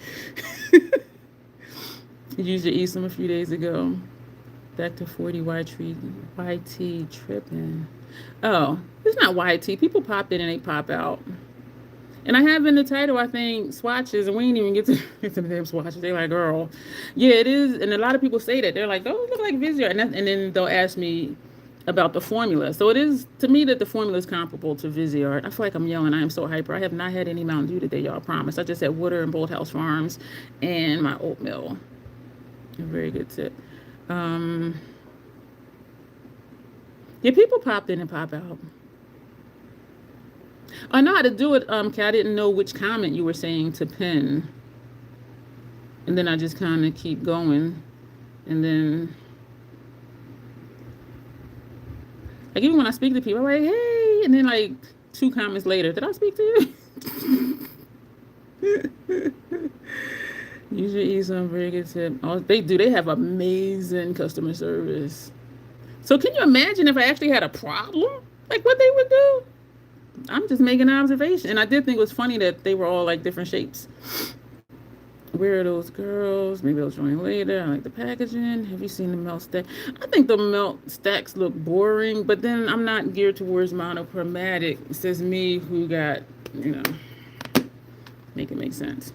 used your ESUM a few days ago. Back to 40 YT tripping. Oh, it's not YT. People pop in and they pop out. And I have in the title, I think, Swatches, and we ain't even get to the damn Swatches. They're like, girl. Yeah, it is. And a lot of people say that. They're like, those look like Vizio. And then they'll ask me about the formula. So it is, to me, that the formula is comparable to Vizio. I feel like I'm yelling. I am so hyper. I have not had any Mountain Dew today, y'all, I promise. I just had water and Bolthouse Farms and my oatmeal. A very good tip. Yeah, people popped in and pop out. I know how to do it, Kat. I didn't know which comment you were saying to pin. And then I just kind of keep going. And then, like, even when I speak to people, I'm like, hey. And then, like, 2 comments later, did I speak to you? Usually some very good tip. Oh, they do. They have amazing customer service. So can you imagine if I actually had a problem? Like, what they would do? I'm just making an observation. And I did think it was funny that they were all like different shapes. Where are those girls? Maybe I'll join later. I like the packaging. Have you seen the melt stack? I think the melt stacks look boring, but then I'm not geared towards monochromatic. It says me who got, make it make sense.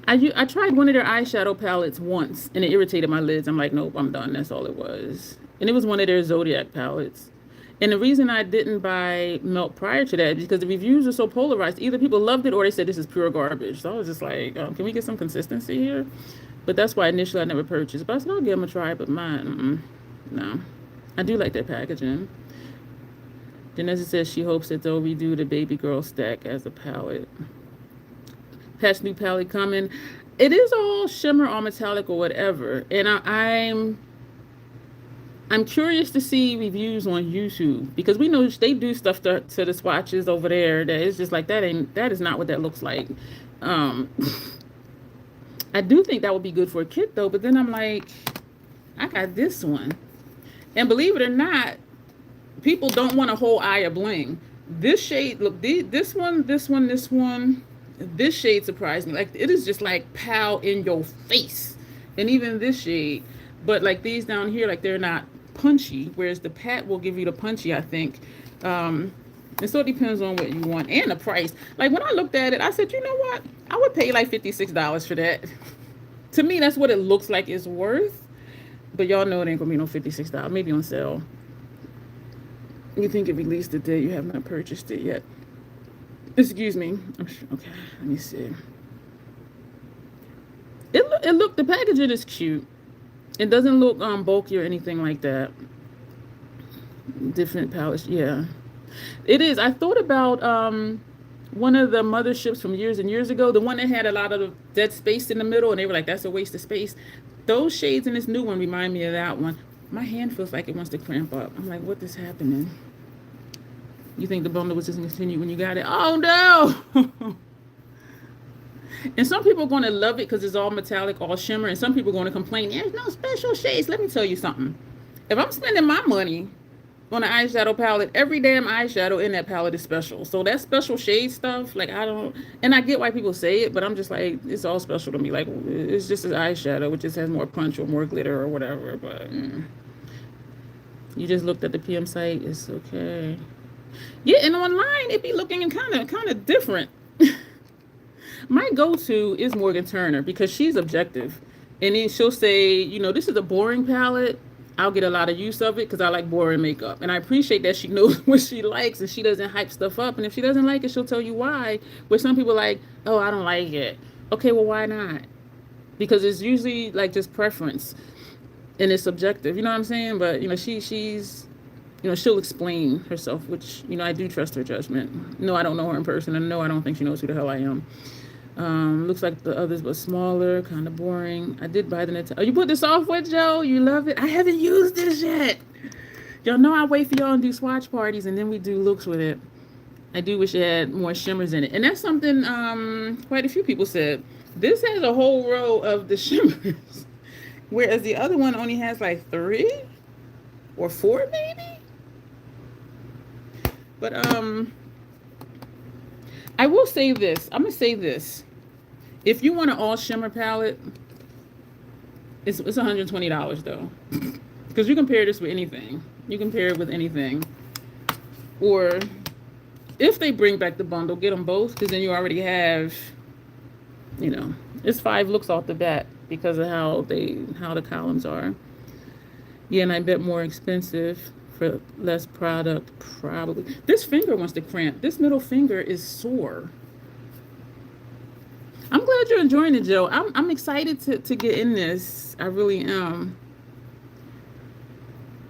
I tried one of their eyeshadow palettes once, and it irritated my lids. I'm like, nope, I'm done. That's all it was. And it was one of their Zodiac palettes. And the reason I didn't buy Melt prior to that is because the reviews are so polarized. Either people loved it or they said this is pure garbage. So I was just like, can we get some consistency here? But that's why initially I never purchased. But I said, I'll give them a try, but mine, no. I do like their packaging. Then as it says, she hopes that they'll redo the baby girl stack as a palette. Patch new palette coming. It is all shimmer or metallic or whatever. And I'm curious to see reviews on YouTube because we know they do stuff to the swatches over there that is just like that is not what that looks like. I do think that would be good for a kit though, but then I'm like, I got this one. And believe it or not, people don't want a whole eye of bling. This shade, look, this one, this shade surprised me. Like it is just like pow in your face. And even this shade, but like these down here, like they're not punchy, whereas the pat will give you the punchy, I think. It so depends on what you want and the price. Like when I looked at it, I said, you know what? I would pay like $56 for that. To me, that's what it looks like it's worth. But y'all know it ain't gonna be no $56. Maybe on sale. You think it released the day you have not purchased it yet. Excuse me. Okay, let me see. It look the packaging is cute. It doesn't look bulky or anything like that. Different palettes, yeah. It is. I thought about one of the motherships from years and years ago, the one that had a lot of dead space in the middle, and they were like, that's a waste of space. Those shades in this new one remind me of that one. My hand feels like it wants to cramp up. I'm like, what is happening? You think the bundle was just continued when you got it? Oh no! And some people are going to love it because it's all metallic, all shimmer, and some people are going to complain, there's no special shades. Let me tell you something. If I'm spending my money on an eyeshadow palette, every damn eyeshadow in that palette is special. So that special shade stuff, like I don't, and I get why people say it, but I'm just like, it's all special to me. Like it's just an eyeshadow, which just has more punch or more glitter or whatever. But you just looked at the PM site, it's okay. Yeah, and online it be looking kind of different. My go-to is Morgan Turner because she's objective, and then she'll say, you know, this is a boring palette. I'll get a lot of use of it because I like boring makeup. And I appreciate that she knows what she likes and she doesn't hype stuff up. And if she doesn't like it, she'll tell you why. Where some people are like, oh, I don't like it. Okay, well, why not? Because it's usually like just preference and it's subjective. You know what I'm saying? But, you know, she's, you know, she'll explain herself, which, you know, I do trust her judgment. No, I don't know her in person. And no, I don't think she knows who the hell I am. Looks like the others were smaller, kind of boring. I did buy the Natasha. Oh, you put this off with, Joe? You love it? I haven't used this yet. Y'all know I wait for y'all to do swatch parties and then we do looks with it. I do wish it had more shimmers in it. And that's something quite a few people said. This has a whole row of the shimmers, whereas the other one only has like 3 or 4 maybe. But I will say this. I'm going to say this. If you want an all shimmer palette, it's $120 though. Because you compare this with anything. You compare it with anything. Or if they bring back the bundle, get them both. Because then you already have, you know, it's 5 looks off the bat because of how the columns are. Yeah, and I bet more expensive for less product, probably. This finger wants to cramp. This middle finger is sore. I'm glad you're enjoying it, Joe. I'm excited to get in this. I really am.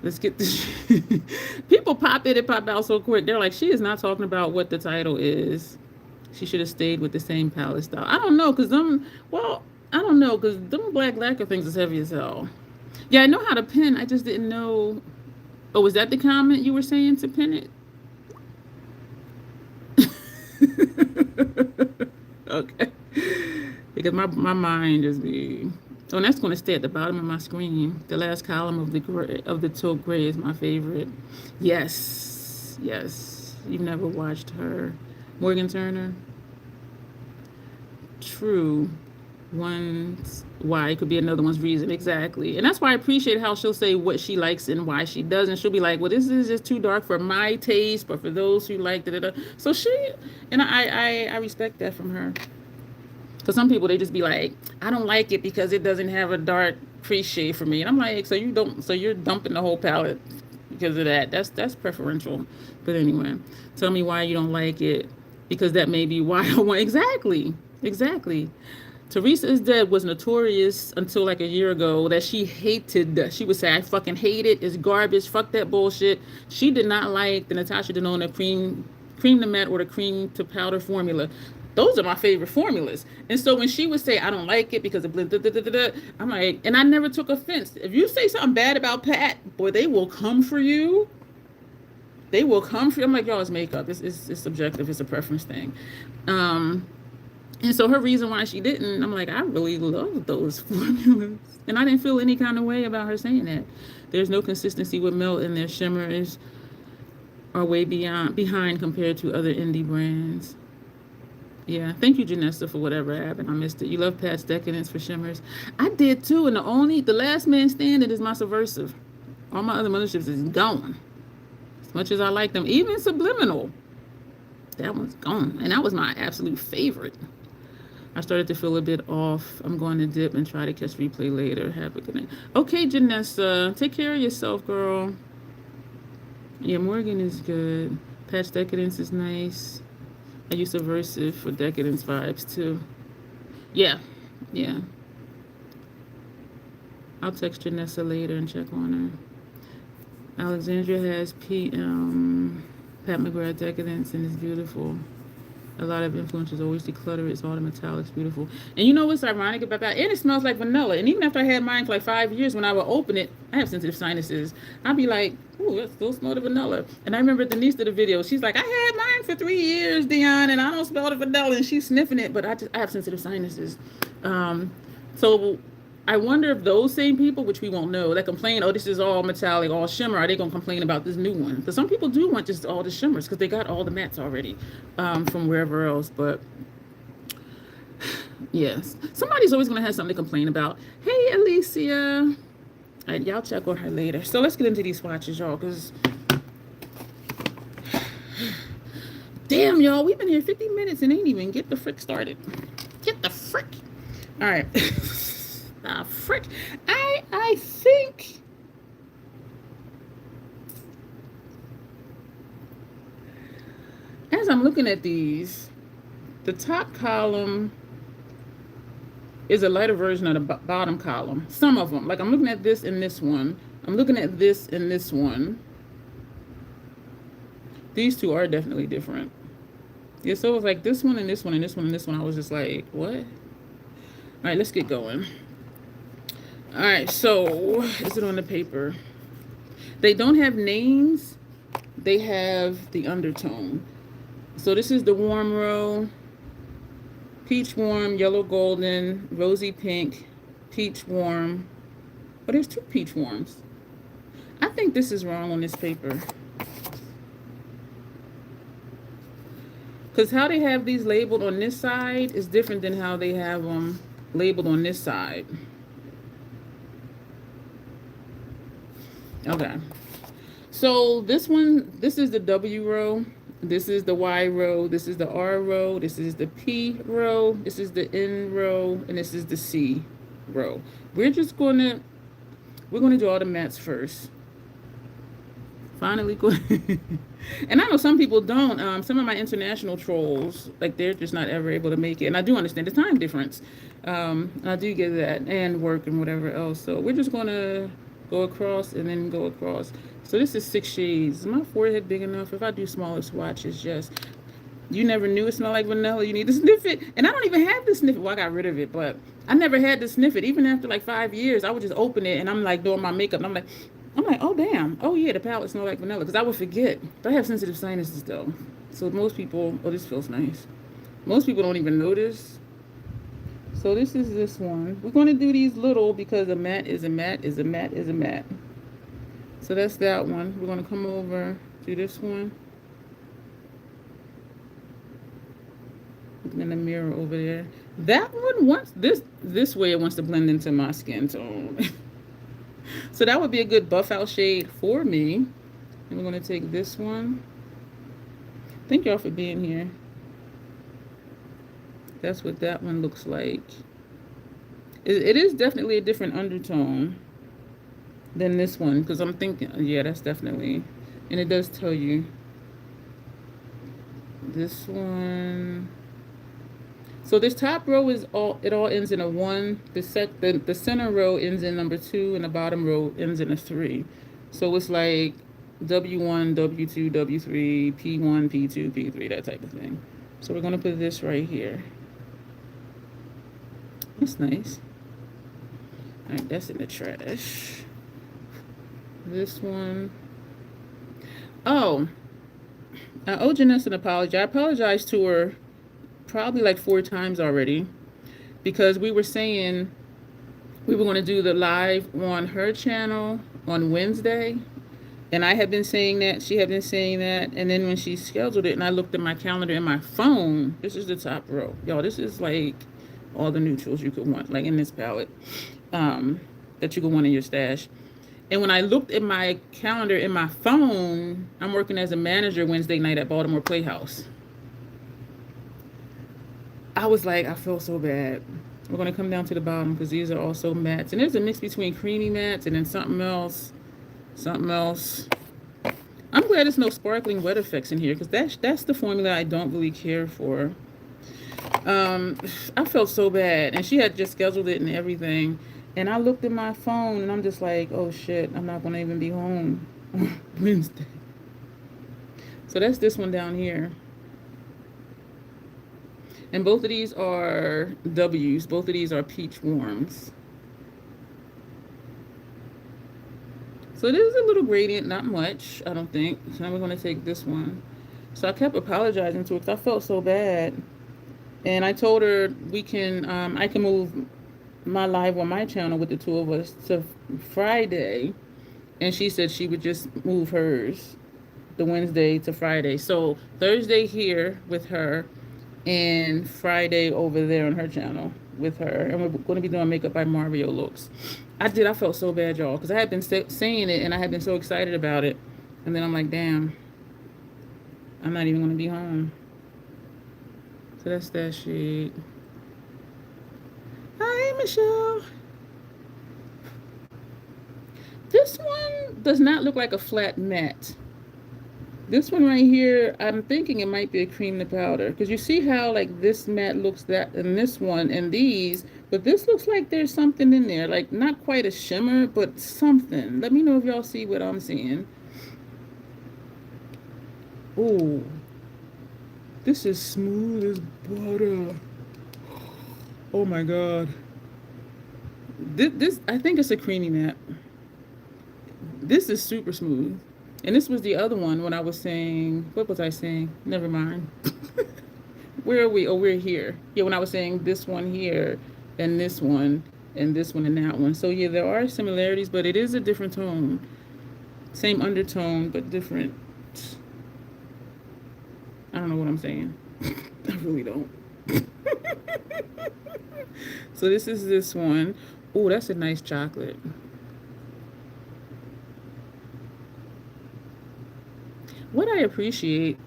Let's get this. People pop in and pop out so quick. They're like, she is not talking about what the title is. She should have stayed with the same palette style. I don't know, because them black lacquer things is heavy as hell. Yeah, I know how to pin. I just didn't know. Oh, was that the comment you were saying to pin it? Okay. Because my mind just be... Oh, and that's going to stay at the bottom of my screen. The last column of the taupe gray is my favorite. Yes. Yes. You've never watched her. Morgan Turner. True. One's why could be another one's reason. Exactly. And that's why I appreciate how she'll say what she likes and why she doesn't. She'll be like, well, this is just too dark for my taste, but for those who like da. So I respect that from her. Because some people, they just be like, I don't like it because it doesn't have a dark crease shade for me. And I'm like, so you're dumping the whole palette because of that. That's preferential. But anyway, tell me why you don't like it, because that may be why I want. Exactly. Teresa is Dead was notorious until like a year ago that she hated. She would say, I fucking hate it. It's garbage. Fuck that bullshit. She did not like the Natasha Denona cream to matte or the cream to powder formula. Those are my favorite formulas. And so when she would say, I don't like it because of I'm like, and I never took offense. If you say something bad about Pat, boy, they will come for you. They will come for you. I'm like, y'all, it's makeup. It's subjective. It's a preference thing. And so her reason why she didn't, I'm like, I really love those formulas. And I didn't feel any kind of way about her saying that. There's no consistency with melt, and their shimmers are way behind compared to other indie brands. Yeah, thank you, Janessa, for whatever happened. I missed it. You love Pat's Decadence for shimmers. I did too, and the last man standing is my Subversive. All my other motherships is gone. As much as I like them, even Subliminal. That one's gone. And that was my absolute favorite. I started to feel a bit off. I'm going to dip and try to catch replay later. Have a good night. Okay, Janessa. Take care of yourself, girl. Yeah, Morgan is good. Patch Decadence is nice. I use Subversive for Decadence vibes, too. Yeah. Yeah. I'll text Janessa later and check on her. Alexandria has Pat McGrath Decadence and it's beautiful. A lot of influencers always declutter it. It's all the metallics, beautiful. And you know what's ironic about that? And it smells like vanilla. And even after I had mine for like 5 years, when I would open it, I have sensitive sinuses. I'd be like, ooh, it still smells the vanilla. And I remember Denise did a video. She's like, I had mine for 3 years, Dion, and I don't smell the vanilla. And she's sniffing it, but I have sensitive sinuses. So I wonder if those same people, which we won't know, that complain, oh, this is all metallic, all shimmer, are they going to complain about this new one? Because some people do want just all the shimmers because they got all the mattes already from wherever else. But yes, somebody's always going to have something to complain about. Hey, Alicia. All right, y'all check on her later. So let's get into these swatches, y'all, because damn, y'all, we've been here 50 minutes and ain't even get the frick started. Get the frick. All right. Frick. I think as I'm looking at these, the top column is a lighter version of the bottom column. Some of them, like I'm looking at this and this one. I'm looking at this and this one. These two are definitely different. Yeah, so it was like this one and this one and this one and this one. I was just like, what? All right, let's get going. All right, so is it on the paper? They don't have names. They have the undertone. So this is the warm row, peach warm, yellow golden, rosy pink, peach warm. Oh, there's two peach warms. I think this is wrong on this paper. Because how they have these labeled on this side is different than how they have them labeled on this side. Okay, so this one, this is the W row, this is the Y row, this is the R row, this is the P row, this is the N row, and this is the C row. We're gonna do all the mattes first. Finally, and I know some people don't. Some of my international trolls, like they're just not ever able to make it, and I do understand the time difference. I do get that, and work and whatever else. So we're just gonna go across and then go across. So this is 6 shades. Is my forehead big enough? If I do smaller swatches, yes. You never knew it smelled like vanilla. You need to sniff it. And I don't even have to sniff it. Well, I got rid of it, but I never had to sniff it. Even after like 5 years, I would just open it and I'm like doing my makeup. And I'm like, oh damn. Oh yeah, the palette smells like vanilla. Because I would forget. But I have sensitive sinuses though. So most people, oh, this feels nice. Most people don't even notice. So this is this one. We're going to do these little because a matte is a matte is a matte is a matte. So that's that one. We're going to come over to this one. In the mirror over there. That one wants this way it wants to blend into my skin tone. So that would be a good buff out shade for me. And we're going to take this one. Thank y'all for being here. That's what that one looks like. It is definitely a different undertone than this one, because I'm thinking, yeah, that's definitely, and it does tell you. This one. So this top row is it all ends in a 1. The center row ends in number 2, and the bottom row ends in a 3. So it's like W1, W2, W3, P1, P2, P3, that type of thing. So we're gonna put this right here. That's nice. All right, that's in the trash. This one. Oh, I owe Janessa an apology. I apologized to her probably like 4 times already, because we were saying we were going to do the live on her channel on Wednesday, and I had been saying that, she had been saying that, and then when she scheduled it and I looked at my calendar in my phone, this is the top row. Y'all, this is like all the neutrals you could want, like in this palette, that you could want in your stash. And when I looked at my calendar in my phone, I'm working as a manager Wednesday night at Baltimore Playhouse. I was like, I feel so bad. We're going to come down to the bottom because these are also mattes. And there's a mix between creamy mattes and then something else. Something else. I'm glad there's no sparkling wet effects in here because that's the formula I don't really care for. I felt so bad. And she had just scheduled it and everything. And I looked at my phone and I'm just like, oh shit, I'm not going to even be home on Wednesday. So that's this one down here. And both of these are W's. Both of these are peach warms. So there's a little gradient, not much, I don't think. So now we're going to take this one. So I kept apologizing to her because I felt so bad. And I told her we can, I can move my live on my channel with the two of us to Friday. And she said she would just move hers, the Wednesday to Friday. So Thursday here with her and Friday over there on her channel with her. And we're going to be doing Makeup by Mario looks. I felt so bad, y'all, because I had been saying it and I had been so excited about it. And then I'm like, damn, I'm not even going to be home. So that's that shade. Hi, Michelle. This one does not look like a flat matte. This one right here, I'm thinking it might be a cream to powder. Because you see how like this matte looks that in this one and these. But this looks like there's something in there. Like not quite a shimmer, but something. Let me know if y'all see what I'm seeing. Ooh. This is smooth as butter. Oh my god. This I think it's a creamy matte. This is super smooth. And this was the other one when I was saying, what was I saying? Never mind. Where are we? Oh, we're here. Yeah, when I was saying this one here and this one and this one and that one. So yeah, there are similarities, but it is a different tone. Same undertone, but different. I don't know what I'm saying. I really don't. So this is this one. Oh, that's a nice chocolate. What I appreciate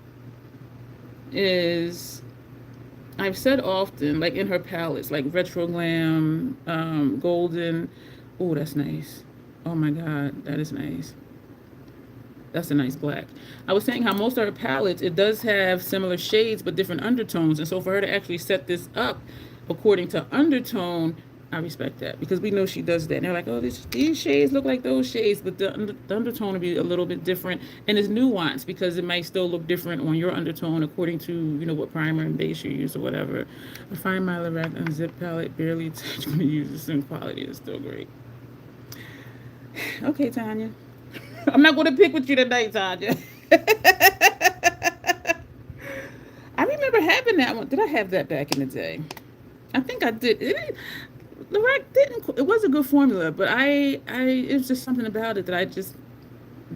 is, I've said often, like in her palettes, like Retro Glam, Golden. Oh, that's nice. Oh my God, that is nice. That's a nice black. I was saying how most of her palettes, it does have similar shades, but different undertones. And so for her to actually set this up according to undertone, I respect that because we know she does that. And they're like, oh, these shades look like those shades, but the undertone will be a little bit different. And it's nuanced because it might still look different on your undertone according to, you know, what primer and base you use or whatever. I find my Lorac Unzip palette barely attached when you use the same quality. It's still great. Okay, Tanya. I'm not going to pick with you tonight, Tanya. I remember having that one. Did I have that back in the day? I think I did. Lorac didn't. It was a good formula, but it was just something about it that I just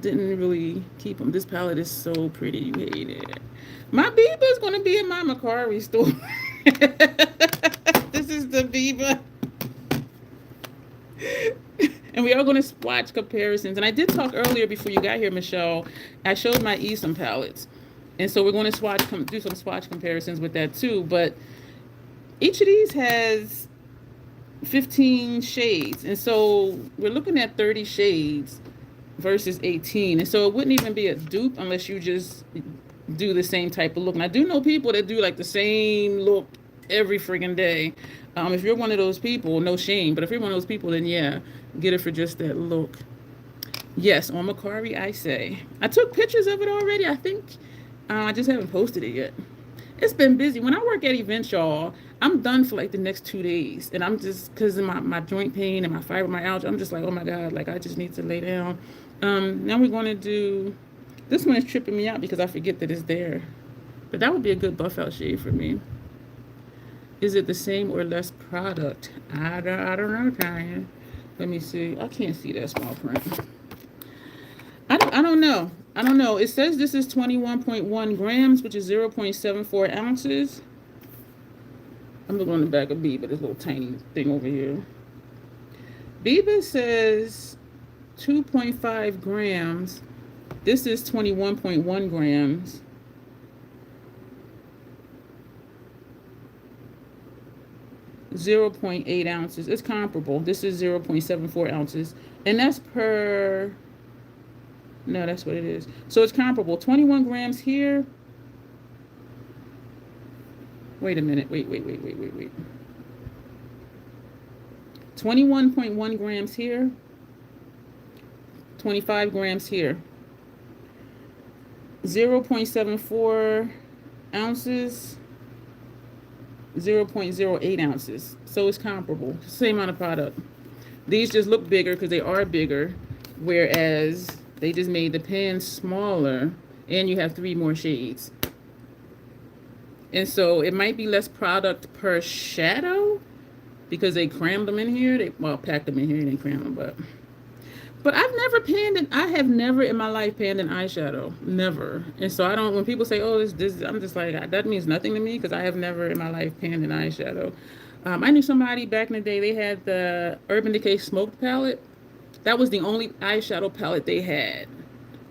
didn't really keep them. This palette is so pretty. You hate it. My Biba is going to be in my Macari store. This is the Biba. And we are going to swatch comparisons. And I did talk earlier before you got here, Michelle. I showed my ESUM palettes. And so we're going to do some swatch comparisons with that too. But each of these has 15 shades. And so we're looking at 30 shades versus 18. And so it wouldn't even be a dupe unless you just do the same type of look. And I do know people that do like the same look every friggin' day. If you're one of those people, no shame. But if you're one of those people, then yeah, get it for just that look. Yes, on Macari, I say. I took pictures of it already. I think I just haven't posted it yet. It's been busy. When I work at events, y'all, I'm done for like the next 2 days. And I'm just, because of my joint pain and my fibromyalgia, I'm just like, oh my God, like I just need to lay down. Now we're going to do, this one is tripping me out because I forget that it's there. But that would be a good buff out shade for me. Is it the same or less product? I don't know, Tanya. Let me see. I can't see that small print. I don't know. I don't know. It says this is 21.1 grams, which is 0.74 ounces. I'm looking on the back of Biba, this little tiny thing over here. Biba says 2.5 grams. This is 21.1 grams. 0.8 ounces. It's comparable. This is 0.74 ounces. And that's per, no, that's what it is. So it's comparable. 21 grams here. Wait a minute. Wait. 21.1 grams here. 25 grams here. 0.74 ounces. 0.08 ounces. So it's comparable. Same amount of product. These just look bigger because they are bigger, whereas they just made the pen smaller, and you have 3 more shades. And so it might be less product per shadow because they crammed them in here. They, well, packed them in here and then crammed them, but I've never panned I have never in my life panned an eyeshadow. Never. And so I don't, when people say, oh, this, I'm just like, that means nothing to me because I have never in my life panned an eyeshadow. I knew somebody back in the day, they had the Urban Decay Smoked palette. That was the only eyeshadow palette they had.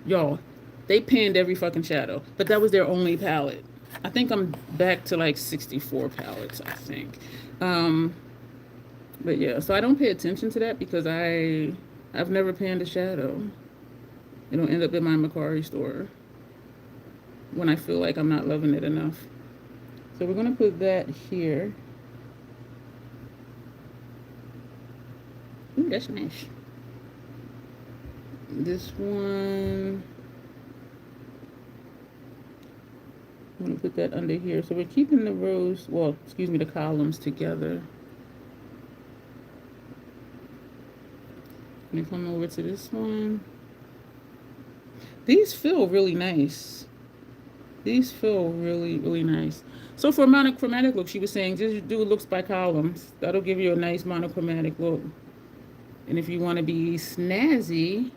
Y'all, they panned every fucking shadow, but that was their only palette. I think I'm back to like 64 palettes, I think. But yeah, so I don't pay attention to that because I've never panned a shadow. It'll end up in my Macquarie store when I feel like I'm not loving it enough. So we're gonna put that here. Ooh, that's nice. This one, I'm gonna put that under here. So we're keeping the rows, well, excuse me, the columns together. Let me come over to this one. These feel really nice. These feel really, really nice. So for a monochromatic look, she was saying just do looks by columns. That'll give you a nice monochromatic look. And if you want to be snazzy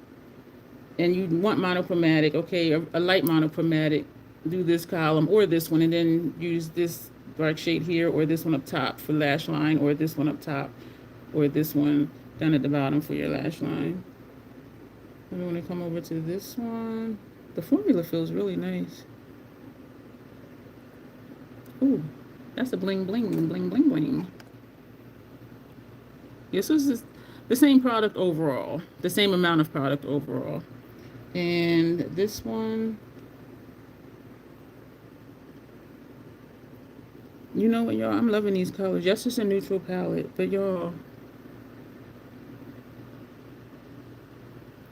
and you want monochromatic, okay, a light monochromatic, do this column or this one, and then use this dark shade here or this one up top for lash line, or this one up top, or this one down at the bottom for your lash line. And I'm going to come over to this one. The formula feels really nice. Ooh, that's a bling bling bling bling bling. Yes, this is the same product overall, the same amount of product overall. And this one, you know what, y'all, I'm loving these colors. Yes, it's a neutral palette, but y'all,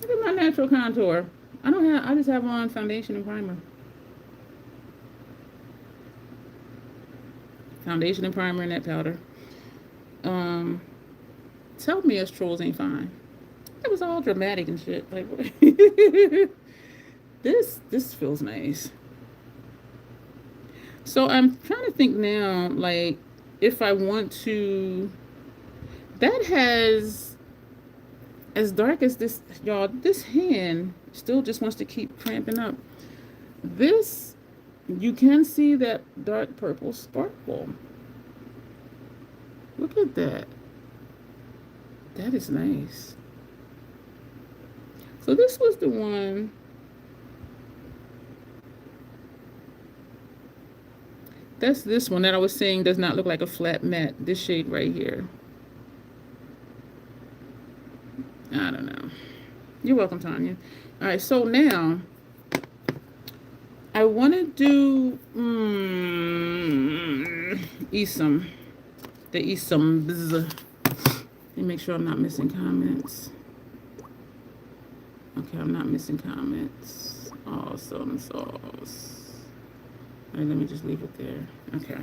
look at my natural contour. I just have on foundation and primer. Foundation and primer and that powder. Tell me us trolls ain't fine. It was all dramatic and shit. Like, this feels nice. So I'm trying to think now, like, if I want to, that has, as dark as this, y'all, this hand still just wants to keep cramping up. This, you can see that dark purple sparkle. Look at that. That is nice. So this was the one. That's this one that I was saying does not look like a flat matte. This shade right here. I don't know. You're welcome, Tanya. All right, so now I want to do ESUM. The ESUMs. Let me make sure I'm not missing comments. Okay, I'm not missing comments. Awesome sauce. All right, let me just leave it there. Okay.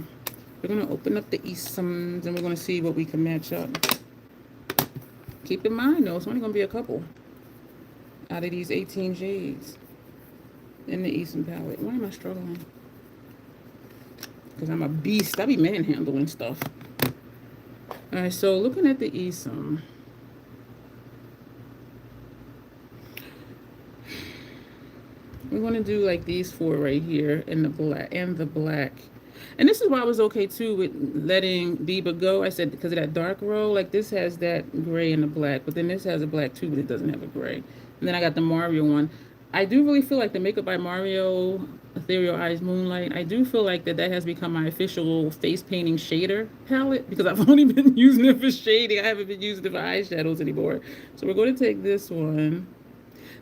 We're going to open up the ESUMs and we're going to see what we can match up. Keep in mind, though, it's only going to be a couple out of these 18 shades in the ESUM palette. Why am I struggling? Because I'm a beast. I be manhandling stuff. All right, so looking at the ESUM, we're going to do like these 4 right here in the black and this is why I was okay too with letting Biba go. I said because of that dark row, like this has that gray and the black, but then this has a black too, but it doesn't have a gray. And then I got the Mario one. I do really feel like the Makeup by Mario Ethereal Eyes Moonlight, I do feel like that has become my official face painting shader palette because I've only been using it for shading. I haven't been using it for eyeshadows anymore. So we're going to take this one.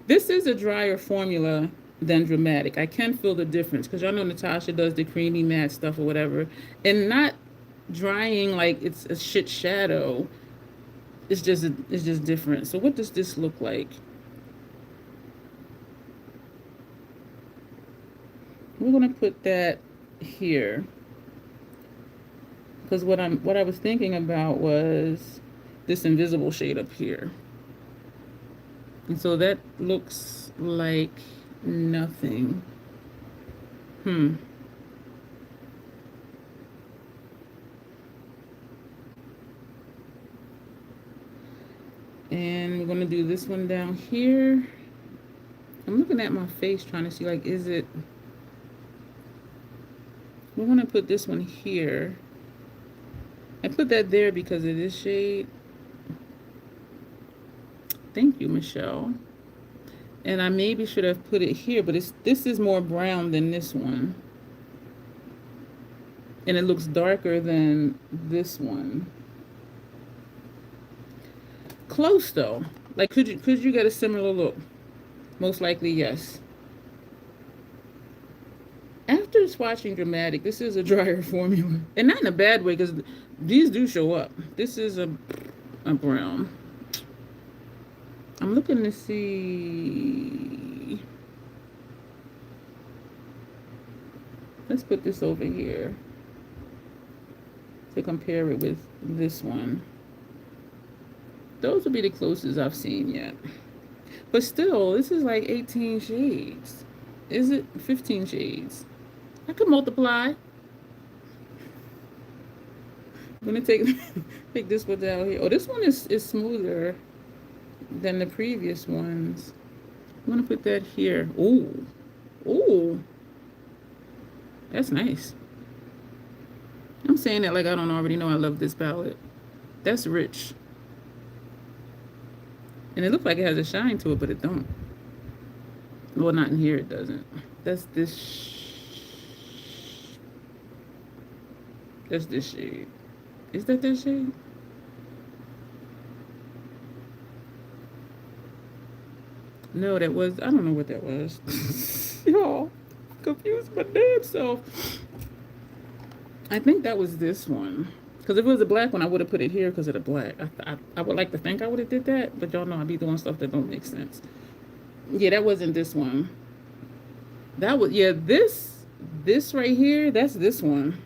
This is a drier formula than Dramatic. I can feel the difference because y'all know Natasha does the creamy matte stuff or whatever. And not drying like it's a shit shadow. It's just different. So what does this look like? We're gonna put that here because what I was thinking about was this invisible shade up here, and so that looks like nothing. And we're gonna do this one down here. I'm looking at my face trying to see, like, is it... We're gonna put this one here. I put that there because of this shade. Thank you, Michelle. And I maybe should have put it here, but this is more brown than this one. And it looks darker than this one. Close though. Like, could you get a similar look? Most likely, yes. After swatching Dramatic, this is a drier formula. And not in a bad way, because these do show up. This is a brown. I'm looking to see... Let's put this over here to compare it with this one. Those would be the closest I've seen yet. But still, this is like 18 shades. Is it 15 shades? I could multiply. I'm gonna take this one down here. Oh, this one is smoother than the previous ones. I'm gonna put that here. Ooh, ooh, that's nice. I'm saying that like I don't already know I love this palette. That's rich. And it looks like it has a shine to it, but it don't. Well, not in here, it doesn't. That's this. That's this shade. Is that this shade? No, that was, I don't know what that was. Y'all, confused my damn self. I think that was this one. Because if it was a black one, I would have put it here because of the black. I would like to think I would have did that, but y'all know I be doing stuff that don't make sense. Yeah, that wasn't this one. That was, yeah, this right here, that's this one.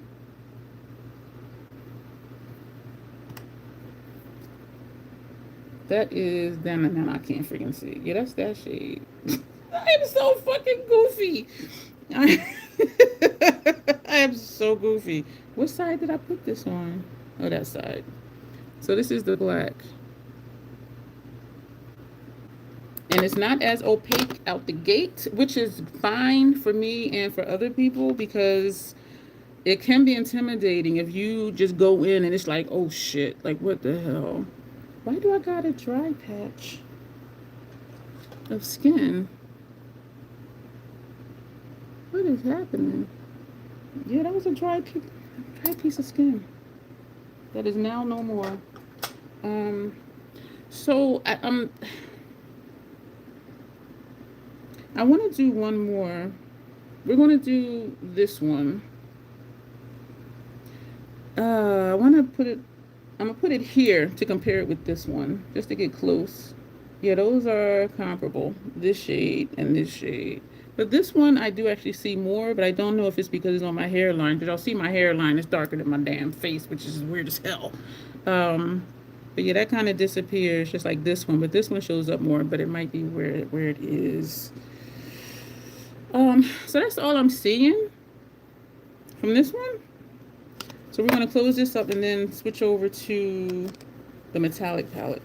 That is, damn it, man, I can't freaking see. Yeah, that's that shade. I am so fucking goofy. I am so goofy. What side did I put this on? Oh, that side. So this is the black. And it's not as opaque out the gate, which is fine for me and for other people because it can be intimidating if you just go in and it's like, oh shit, like what the hell? Why do I got a dry patch of skin? What is happening? Yeah, that was a dry piece of skin. That is now no more. So I want to do one more. We're going to do this one. I want to put it, I'm going to put it here to compare it with this one, just to get close. Yeah, those are comparable, this shade and this shade. But this one I do actually see more, but I don't know if it's because it's on my hairline, because y'all see my hairline is darker than my damn face, which is weird as hell. But yeah, that kind of disappears, just like this one. But this one shows up more, but it might be where it is. So that's all I'm seeing from this one. So we're going to close this up and then switch over to the metallic palette.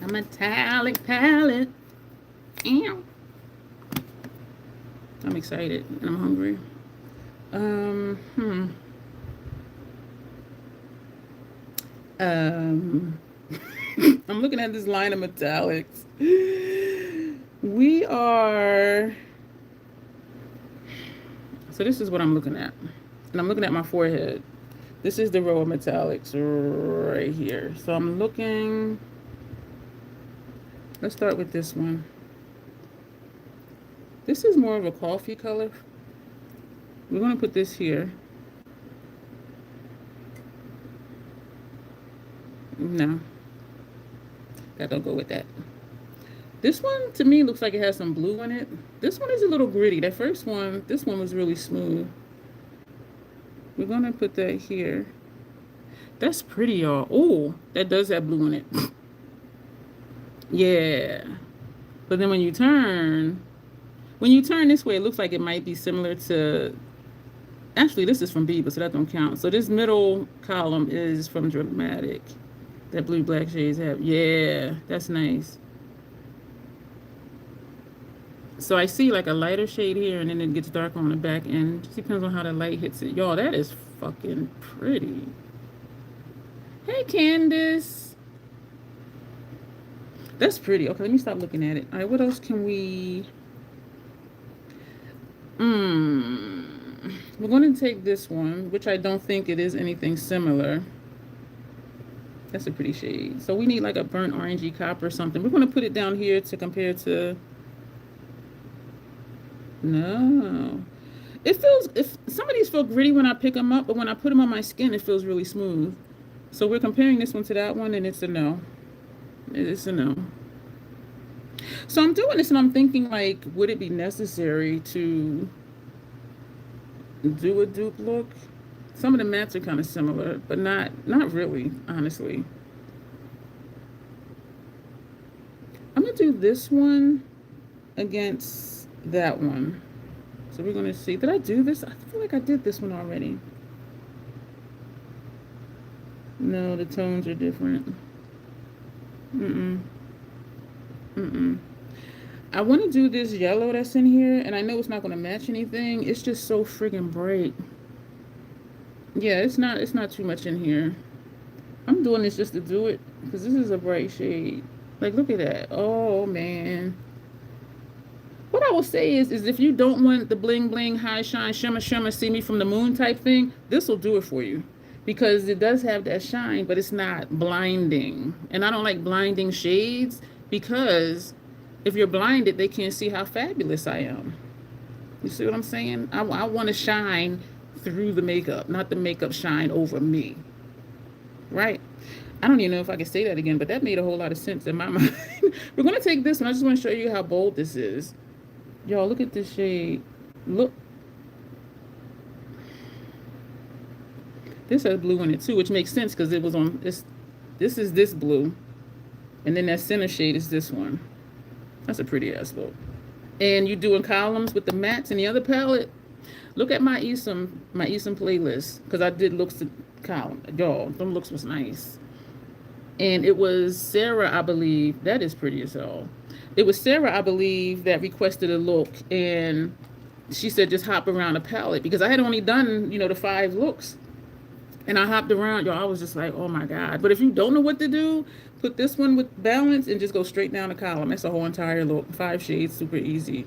A metallic palette. Ow. I'm excited and I'm hungry. I'm looking at this line of metallics. We are So this is what I'm looking at. And I'm looking at my forehead. This is the row of metallics right here. So I'm looking, let's start with this one. This is more of a coffee color. We're going to put this here. No, that don't go with that. This one to me looks like it has some blue in it. This one is a little gritty. That first one, this one was really smooth. We're going to put that here. That's pretty, y'all. Oh, that does have blue in it. Yeah. But then when you turn this way, it looks like it might be similar to, actually, this is from Biba, so that don't count. So this middle column is from Dramatic. That blue black shades have. Yeah, that's nice. So I see like a lighter shade here, and then it gets darker on the back end. Just depends on how the light hits it. Y'all, that is fucking pretty. Hey, Candace. That's pretty. Okay, let me stop looking at it. All right, what else can we... We're going to take this one, which I don't think it is anything similar. That's a pretty shade. So we need like a burnt orangey copper or something. We're going to put it down here to compare to... No. It feels... If some of these feel gritty when I pick them up, but when I put them on my skin, it feels really smooth. So we're comparing this one to that one, and it's a no. It's a no. So I'm doing this, and I'm thinking, like, would it be necessary to do a dupe look? Some of the mattes are kind of similar, but not really, honestly. I'm going to do this one against that one. So we're going to see. Did I do this? I feel like I did this one already. No, the tones are different. I want to do this yellow that's in here, and I know it's not going to match anything. It's just so friggin' bright. Yeah, it's not too much in here. I'm doing this just to do it because this is a bright shade. Like, look at that. Oh man. What I will say is if you don't want the bling bling, high shine, shimmer shimmer, see me from the moon type thing, this will do it for you. Because it does have that shine, but it's not blinding. And I don't like blinding shades because if you're blinded, they can't see how fabulous I am. You see what I'm saying? I want to shine through the makeup, not the makeup shine over me. Right? I don't even know if I can say that again, but that made a whole lot of sense in my mind. We're going to take this one. I just want to show you how bold this is. Y'all, look at this shade. Look. This has blue in it too, which makes sense because it was on this. This is this blue, and then that center shade is this one. That's a pretty ass look. And you doing columns with the mattes and the other palette. Look at my ESUM playlist because I did looks to column. Y'all, them looks was nice. And it was Sarah, I believe. That is pretty as hell. It was Sarah, I believe, that requested a look, and she said just hop around the palette because I had only done the 5 looks. And I hopped around, y'all. I was just like, oh my God. But if you don't know what to do, put this one with balance and just go straight down the column. That's a whole entire look. 5 shades, super easy.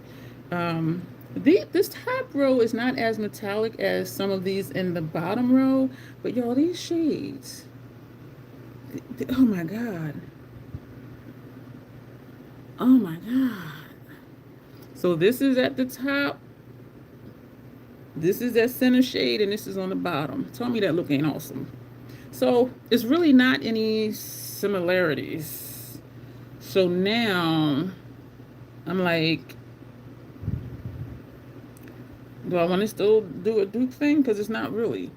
This top row is not as metallic as some of these in the bottom row. But y'all, these shades. Oh my God. Oh my God. So this is at the top. This is that center shade, and this is on the bottom. Tell me that look ain't awesome. So it's really not any similarities. So now I'm like, do I want to still do a dupe thing? Because it's not really.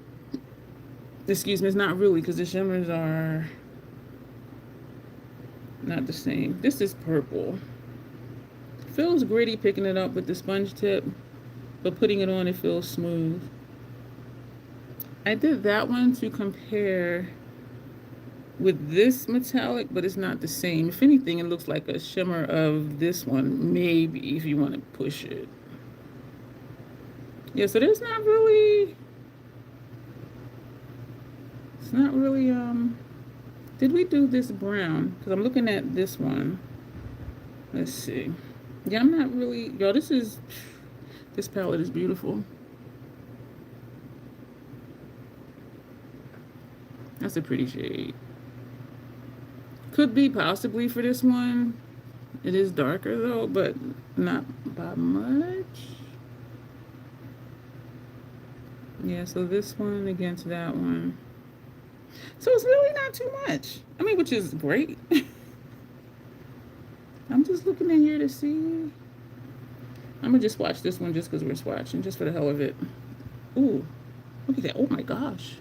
Excuse me, it's not really because the shimmers are not the same. This is purple. Feels gritty picking it up with the sponge tip. But putting it on, it feels smooth. I did that one to compare with this metallic, but it's not the same. If anything, it looks like a shimmer of this one, maybe, if you want to push it. Yeah, so there's not really... It's not really, Did we do this brown? Because I'm looking at this one. Let's see. Yeah, I'm not really... Yo, this palette is beautiful. That's a pretty shade. Could be possibly for this one. It is darker though, but not by much. Yeah, so this one against that one. So it's really not too much. I mean, which is great. I'm just looking in here to see. I'm gonna just watch this one just because we're swatching, just for the hell of it. Ooh, look at that. Oh my gosh.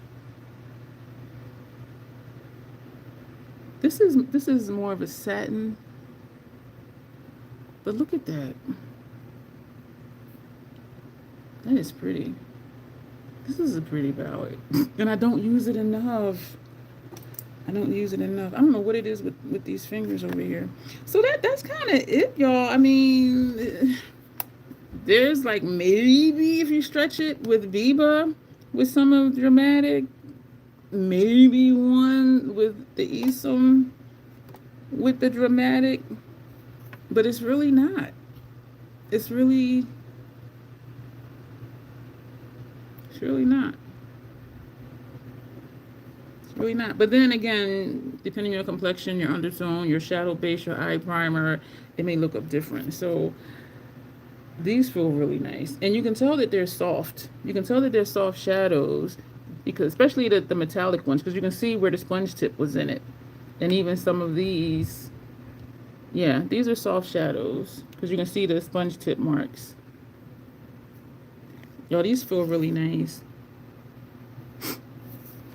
This is more of a satin. But look at that. That is pretty. This is a pretty palette. And I don't use it enough. I don't use it enough. I don't know what it is with these fingers over here. So that's kind of it, y'all. I mean, there's like maybe if you stretch it with Biba, with some of Dramatic, maybe one with the ESUM with the Dramatic, but it's really not. It's really not. It's really not. But then again, depending on your complexion, your undertone, your shadow base, your eye primer, it may look up different. So these feel really nice. And you can tell that they're soft. You can tell that they're soft shadows, because especially the metallic ones, because you can see where the sponge tip was in it. And even some of these, yeah, these are soft shadows because you can see the sponge tip marks. Y'all, these feel really nice.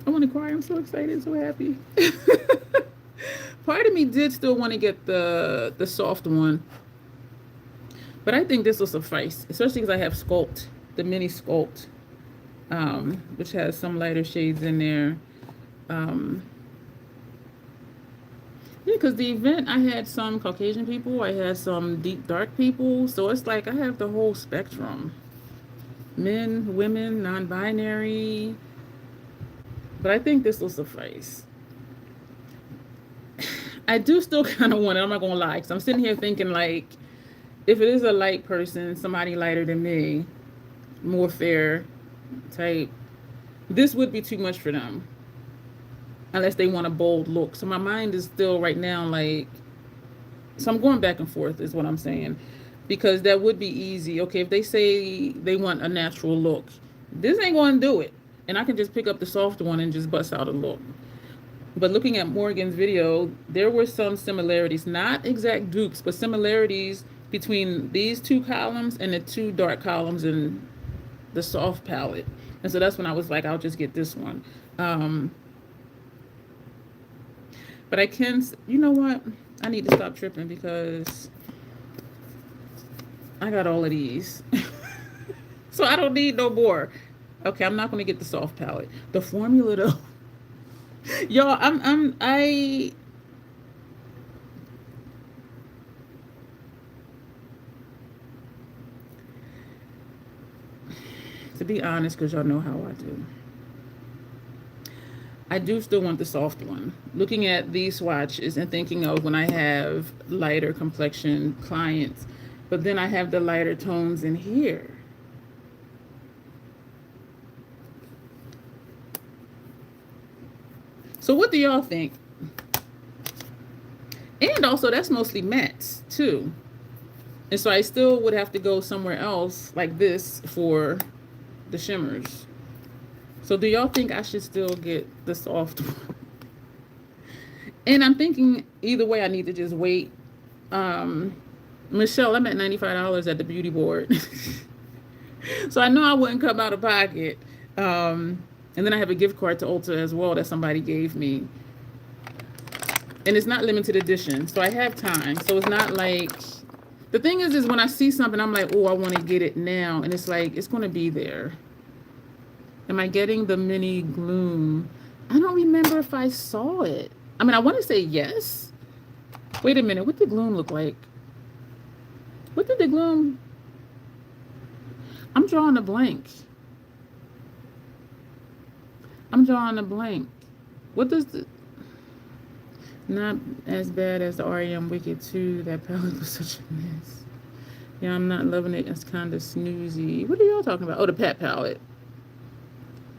I want to cry. I'm so excited, so happy. Part of me did still want to get the soft one, but I think this will suffice, especially because I have Sculpt, the mini Sculpt, which has some lighter shades in there. Yeah, because the event, I had some Caucasian people, I had some deep dark people, so it's like I have the whole spectrum. Men, women, non-binary. But I think this will suffice. I do still kind of want it, I'm not going to lie, because I'm sitting here thinking, like, if it is a light person, somebody lighter than me, more fair type, this would be too much for them. Unless they want a bold look. So my mind is still right now, like, so I'm going back and forth is what I'm saying. Because that would be easy. Okay, if they say they want a natural look, this ain't going to do it. And I can just pick up the soft one and just bust out a look. But looking at Morgan's video, there were some similarities, not exact dupes, but similarities between these two columns and the two dark columns in the soft palette. And so that's when I was like, I'll just get this one. But I can, you know what? I need to stop tripping because I got all of these. So I don't need no more. Okay, I'm not going to get the soft palette. The formula though. Y'all, to be honest, because y'all know how I do still want the soft one. Looking at these swatches and thinking of when I have lighter complexion clients, but then I have the lighter tones in here. So what do y'all think? And also that's mostly mattes too. And so I still would have to go somewhere else like this for the shimmers. So do y'all think I should still get the soft one? And I'm thinking either way I need to just wait. Michelle, I'm at $95 at the beauty board. So I know I wouldn't come out of pocket. And then I have a gift card to Ulta as well that somebody gave me. And it's not limited edition, so I have time. So it's not like, the thing is when I see something, I'm like, oh, I want to get it now. And it's like, it's going to be there. Am I getting the mini gloom? I don't remember if I saw it. I mean, I want to say yes. Wait a minute, what did gloom look like? What did the gloom? I'm drawing a blank. What does the... Not as bad as the REM Wicked 2. That palette was such a mess. Yeah, I'm not loving it. It's kind of snoozy. What are y'all talking about? Oh, the Pat palette.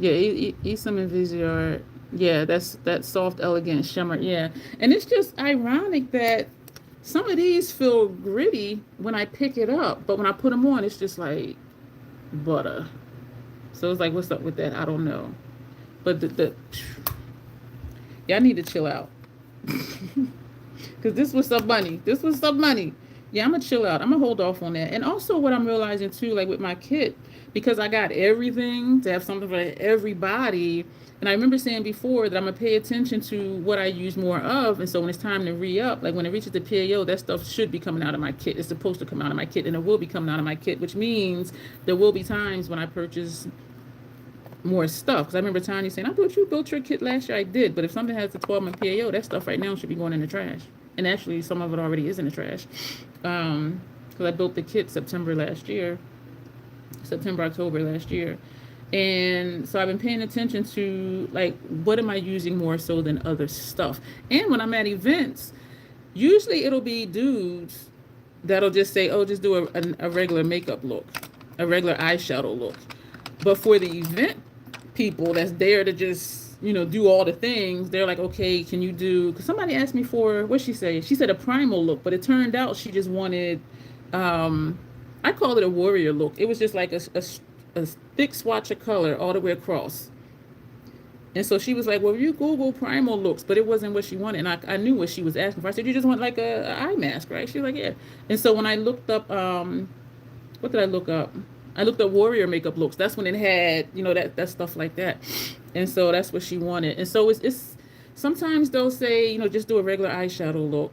Yeah, ESUM and Viseart. Yeah, that's that soft, elegant shimmer. Yeah. And it's just ironic that some of these feel gritty when I pick it up, but when I put them on, it's just like butter. So it's like, what's up with that? I don't know. But the yeah, I need to chill out. Because this was some money. This was some money. Yeah, I'm gonna chill out. I'm gonna hold off on that. And also, what I'm realizing too, like with my kit, because I got everything to have something for everybody. And I remember saying before that I'm gonna pay attention to what I use more of. And so when it's time to re up, like when it reaches the PAO, that stuff should be coming out of my kit. It's supposed to come out of my kit, and it will be coming out of my kit, which means there will be times when I purchase more stuff. Because I remember Tanya saying, I thought you built your kit last year. I did. But if something has a 12-month PAO, that stuff right now should be going in the trash. And actually, some of it already is in the trash. Because I built the kit September, October last year. And so I've been paying attention to, like, what am I using more so than other stuff? And when I'm at events, usually it'll be dudes that'll just say, oh, just do a regular makeup look, a regular eyeshadow look. But for the event people that's there to just, do all the things, they're like, okay, can you do, because somebody asked me for, what'd she say? She said a primal look, but it turned out she just wanted, I call it a warrior look. It was just like a thick swatch of color all the way across. And so she was like, well, you Google primal looks, but it wasn't what she wanted. And I knew what she was asking for. I said, you just want like a eye mask, right? She was like, yeah. And so when I looked up, what did I look up? I looked up warrior makeup looks. That's when it had, that stuff like that. And so that's what she wanted. And so it's sometimes they'll say, just do a regular eyeshadow look.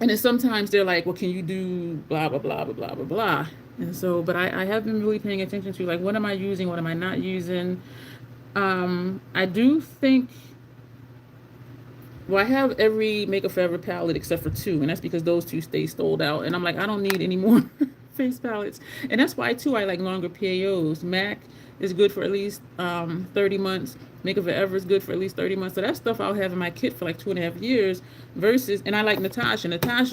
And then sometimes they're like, well, can you do blah, blah, blah, blah, blah, blah, blah. And so, but I have been really paying attention to, like, what am I using? What am I not using? I do think, well, I have every Makeup Forever palette except for 2. And that's because those 2 stay sold out. And I'm like, I don't need any more face palettes. And that's why, too, I like longer PAOs. MAC is good for at least 30 months. Makeup Forever is good for at least 30 months. So that stuff I'll have in my kit for like 2.5 years versus, and I like Natasha,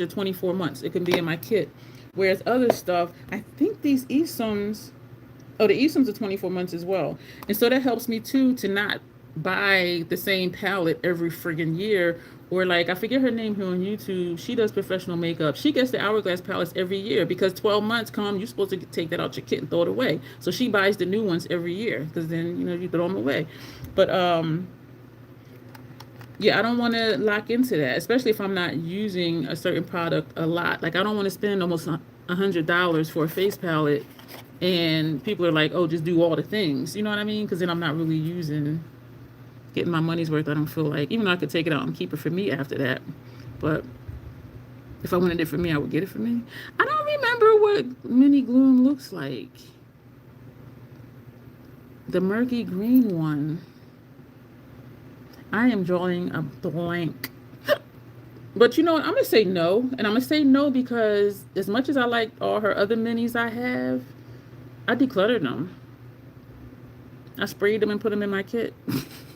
24 months. It can be in my kit. Whereas other stuff, I think these ESUMs, the ESUMs are 24 months as well. And so that helps me too to not buy the same palette every friggin' year. Or like, I forget her name here on YouTube. She does professional makeup. She gets the Hourglass palettes every year because 12 months come, you're supposed to take that out your kit and throw it away. So she buys the new ones every year because then, you throw them away. But yeah, I don't want to lock into that, especially if I'm not using a certain product a lot. Like, I don't want to spend almost $100 for a face palette and people are like, oh, just do all the things. You know what I mean? Because then I'm not really getting my money's worth. I don't feel like, even though I could take it out and keep it for me after that. But if I wanted it for me, I would get it for me. I don't remember what Mini Gloom looks like. The murky green one. I am drawing a blank. But you know what? I'm going to say no. And I'm going to say no because as much as I like all her other minis I have, I decluttered them. I sprayed them and put them in my kit.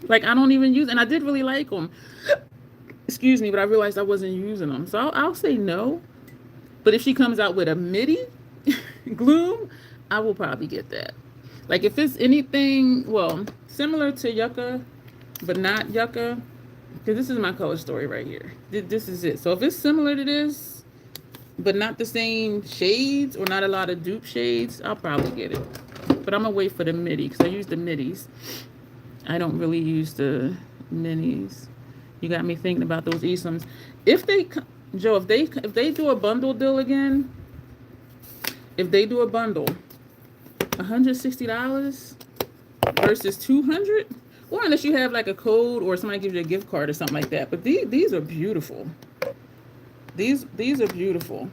Like, I don't even use, and I did really like them. Excuse me, but I realized I wasn't using them. So I'll say no. But if she comes out with a midi gloom, I will probably get that. Like, if it's anything, well, similar to Yucca, but not Yucca, because this is my color story right here. This is it. So if it's similar to this, but not the same shades or not a lot of dupe shades, I'll probably get it. But I'm going to wait for the midi because I use the midis. I don't really use the minis. You got me thinking about those ESUMs. If they, Joe, if they do a bundle deal again, if they do a bundle, $160 versus $200, or unless you have like a code or somebody gives you a gift card or something like that. But these are beautiful. These are beautiful.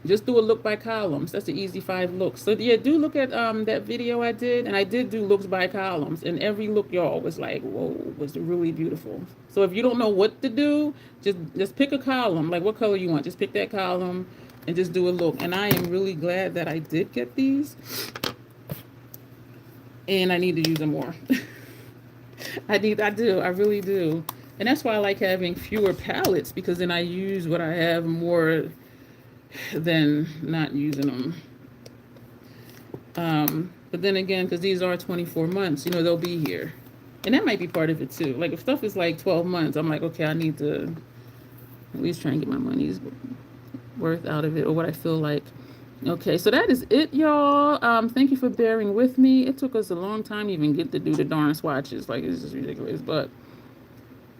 Just do a look by columns. That's the easy 5 looks. So yeah, do look at that video I did, and I did do looks by columns, and every look, y'all, was like, whoa, was really beautiful. So if you don't know what to do, just pick a column. Like, what color you want? Just pick that column and just do a look. And I am really glad that I did get these, and I need to use them more. I do. I really do. And that's why I like having fewer palettes, because then I use what I have more than not using them. But then again, because these are 24 months, they'll be here. And that might be part of it too. Like if stuff is like 12 months, I'm like, okay, I need to at least try and get my money's worth out of it, or what I feel like. Okay, so that is it, y'all. Thank you for bearing with me. It took us a long time to even get to do the darn swatches. Like, it's just ridiculous. But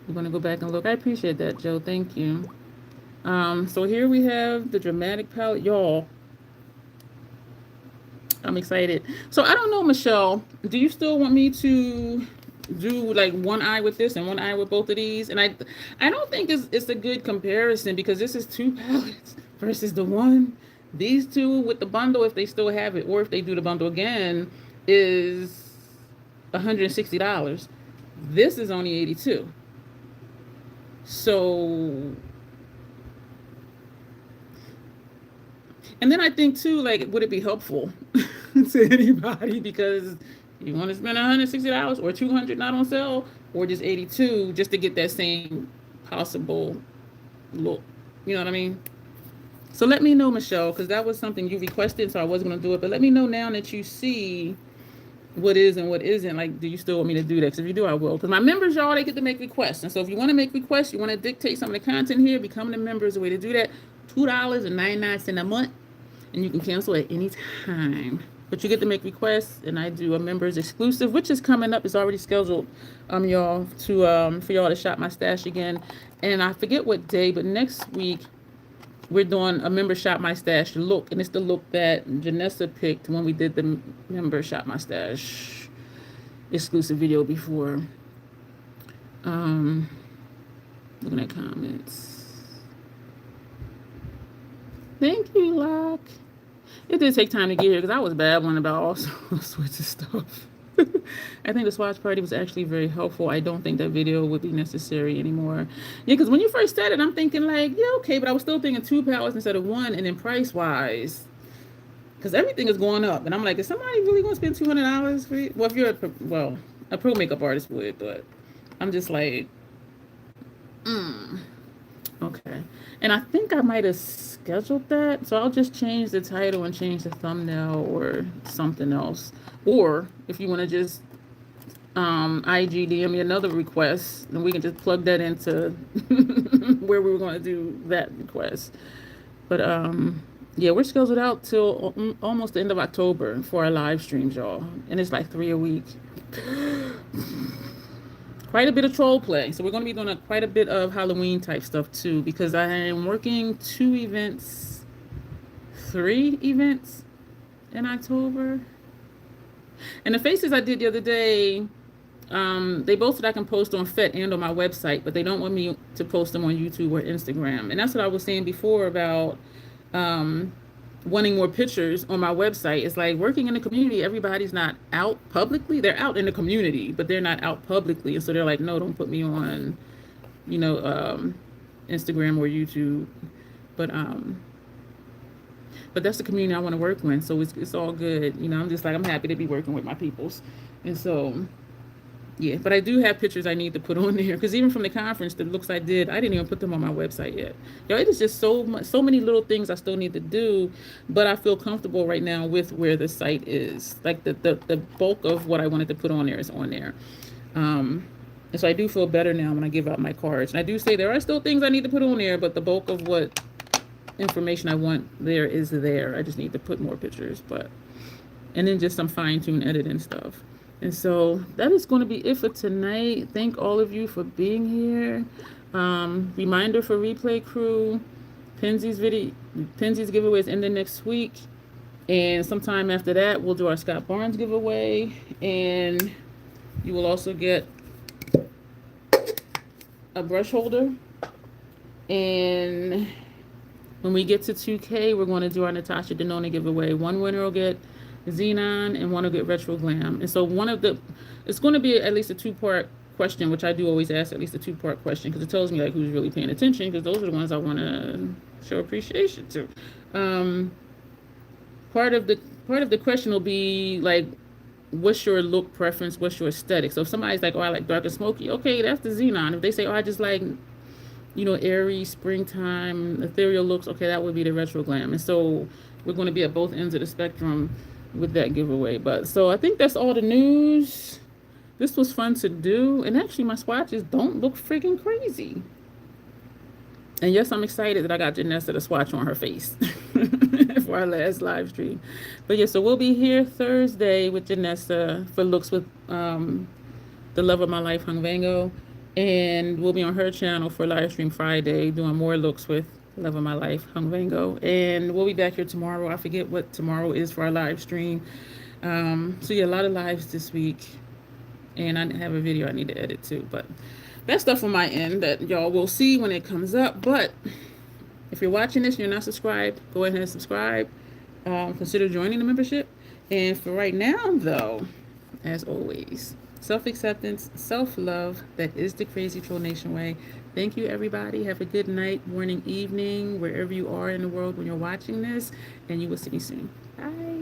we're going to go back and look. I appreciate that, Joe. Thank you. So here we have the dramatic palette. Y'all, I'm excited. So I don't know, Michelle, do you still want me to do like one eye with this and one eye with both of these? And I don't think it's a good comparison, because this is 2 palettes versus the one. These 2 with the bundle, if they still have it, or if they do the bundle again, is $160. This is only $82. So, and then I think too, like, would it be helpful to anybody? Because you want to spend $160 or $200 not on sale, or just $82 just to get that same possible look. You know what I mean? So let me know, Michelle, because that was something you requested, so I wasn't going to do it. But let me know now that you see what is and what isn't. Like, do you still want me to do that? Because if you do, I will. Because my members, y'all, they get to make requests. And so if you want to make requests, you want to dictate some of the content here, becoming a member is the way to do that. $2.99 a month. And you can cancel at any time. But you get to make requests, and I do a members exclusive, which is coming up. It's already scheduled, y'all, to for y'all to shop my stash again. And I forget what day, but next week we're doing a member shop my stash look, and it's the look that Janessa picked when we did the member shop my stash exclusive video before. Looking at comments. Thank you, Locke. It did take time to get here because I was babbling about all sorts of stuff. I think the swatch party was actually very helpful. I don't think that video would be necessary anymore. Yeah, because when you first said it, I'm thinking like, yeah, okay, but I was still thinking 2 palettes instead of 1, and then price-wise, because everything is going up, and I'm like, is somebody really going to spend $200 for it? Well, if you're a pro makeup artist would, but I'm just like, okay. And I think I might have scheduled that, so I'll just change the title and change the thumbnail or something else. Or if you want to just IG DM me another request, and we can just plug that into where we were going to do that request. But yeah, we're scheduled out till almost the end of October for our live streams, y'all, and it's like 3 a week. Quite a bit of troll play. So we're going to be doing quite a bit of Halloween type stuff too, because I am working 3 events in October. And the faces I did the other day, they both said I can post on FET and on my website, but they don't want me to post them on YouTube or Instagram. And that's what I was saying before about wanting more pictures on my website. It's like working in the community, everybody's not out publicly. They're out in the community, but they're not out publicly. And so they're like, no, don't put me on, Instagram or YouTube. But that's the community I want to work with. So it's all good. I'm just like, I'm happy to be working with my peoples. And so, yeah, but I do have pictures I need to put on there, because even from the conference, the looks I did, I didn't even put them on my website yet. It is just so many little things I still need to do, but I feel comfortable right now with where the site is. Like the bulk of what I wanted to put on there is on there. And so I do feel better now when I give out my cards. And I do say there are still things I need to put on there, but the bulk of what information I want there is there. I just need to put more pictures, and then just some fine-tune editing stuff. And so that is going to be it for tonight. Thank all of you for being here. Reminder for Replay Crew, Penzi's giveaway is ending next week, and sometime after that we'll do our Scott Barnes giveaway, and you will also get a brush holder. And when we get to 2K, we're going to do our Natasha Denona giveaway. One winner will get Xenon and one will get Retro Glam. And so it's going to be at least a 2-part question, which I do always ask at least a 2-part question, because it tells me like who's really paying attention, because those are the ones I want to show appreciation to. Part of the question will be like, what's your look preference? What's your aesthetic? So if somebody's like, oh, I like dark and smoky, okay, that's the Xenon. If they say, oh, I just like airy, springtime, ethereal looks, okay, that would be the Retro Glam. And so we're going to be at both ends of the spectrum with that giveaway. But so I think that's all the news. This was fun to do, and actually my swatches don't look freaking crazy. And yes, I'm excited that I got Janessa to swatch on her face for our last live stream. But yeah, so we'll be here Thursday with Janessa for looks with the love of my life, Hung Vango. And we'll be on her channel for live stream Friday doing more looks with love of my life, Hung Vango. And we'll be back here tomorrow. I forget what tomorrow is for our live stream. So yeah, a lot of lives this week. And I have a video I need to edit too, but that's stuff on my end that y'all will see when it comes up. But if you're watching this and you're not subscribed, go ahead and subscribe. Consider joining the membership. And for right now, though, as always, self-acceptance, self-love, that is the Crazy Troll Nation way. Thank you, everybody. Have a good night, morning, evening, wherever you are in the world when you're watching this. And you will see me soon. Bye.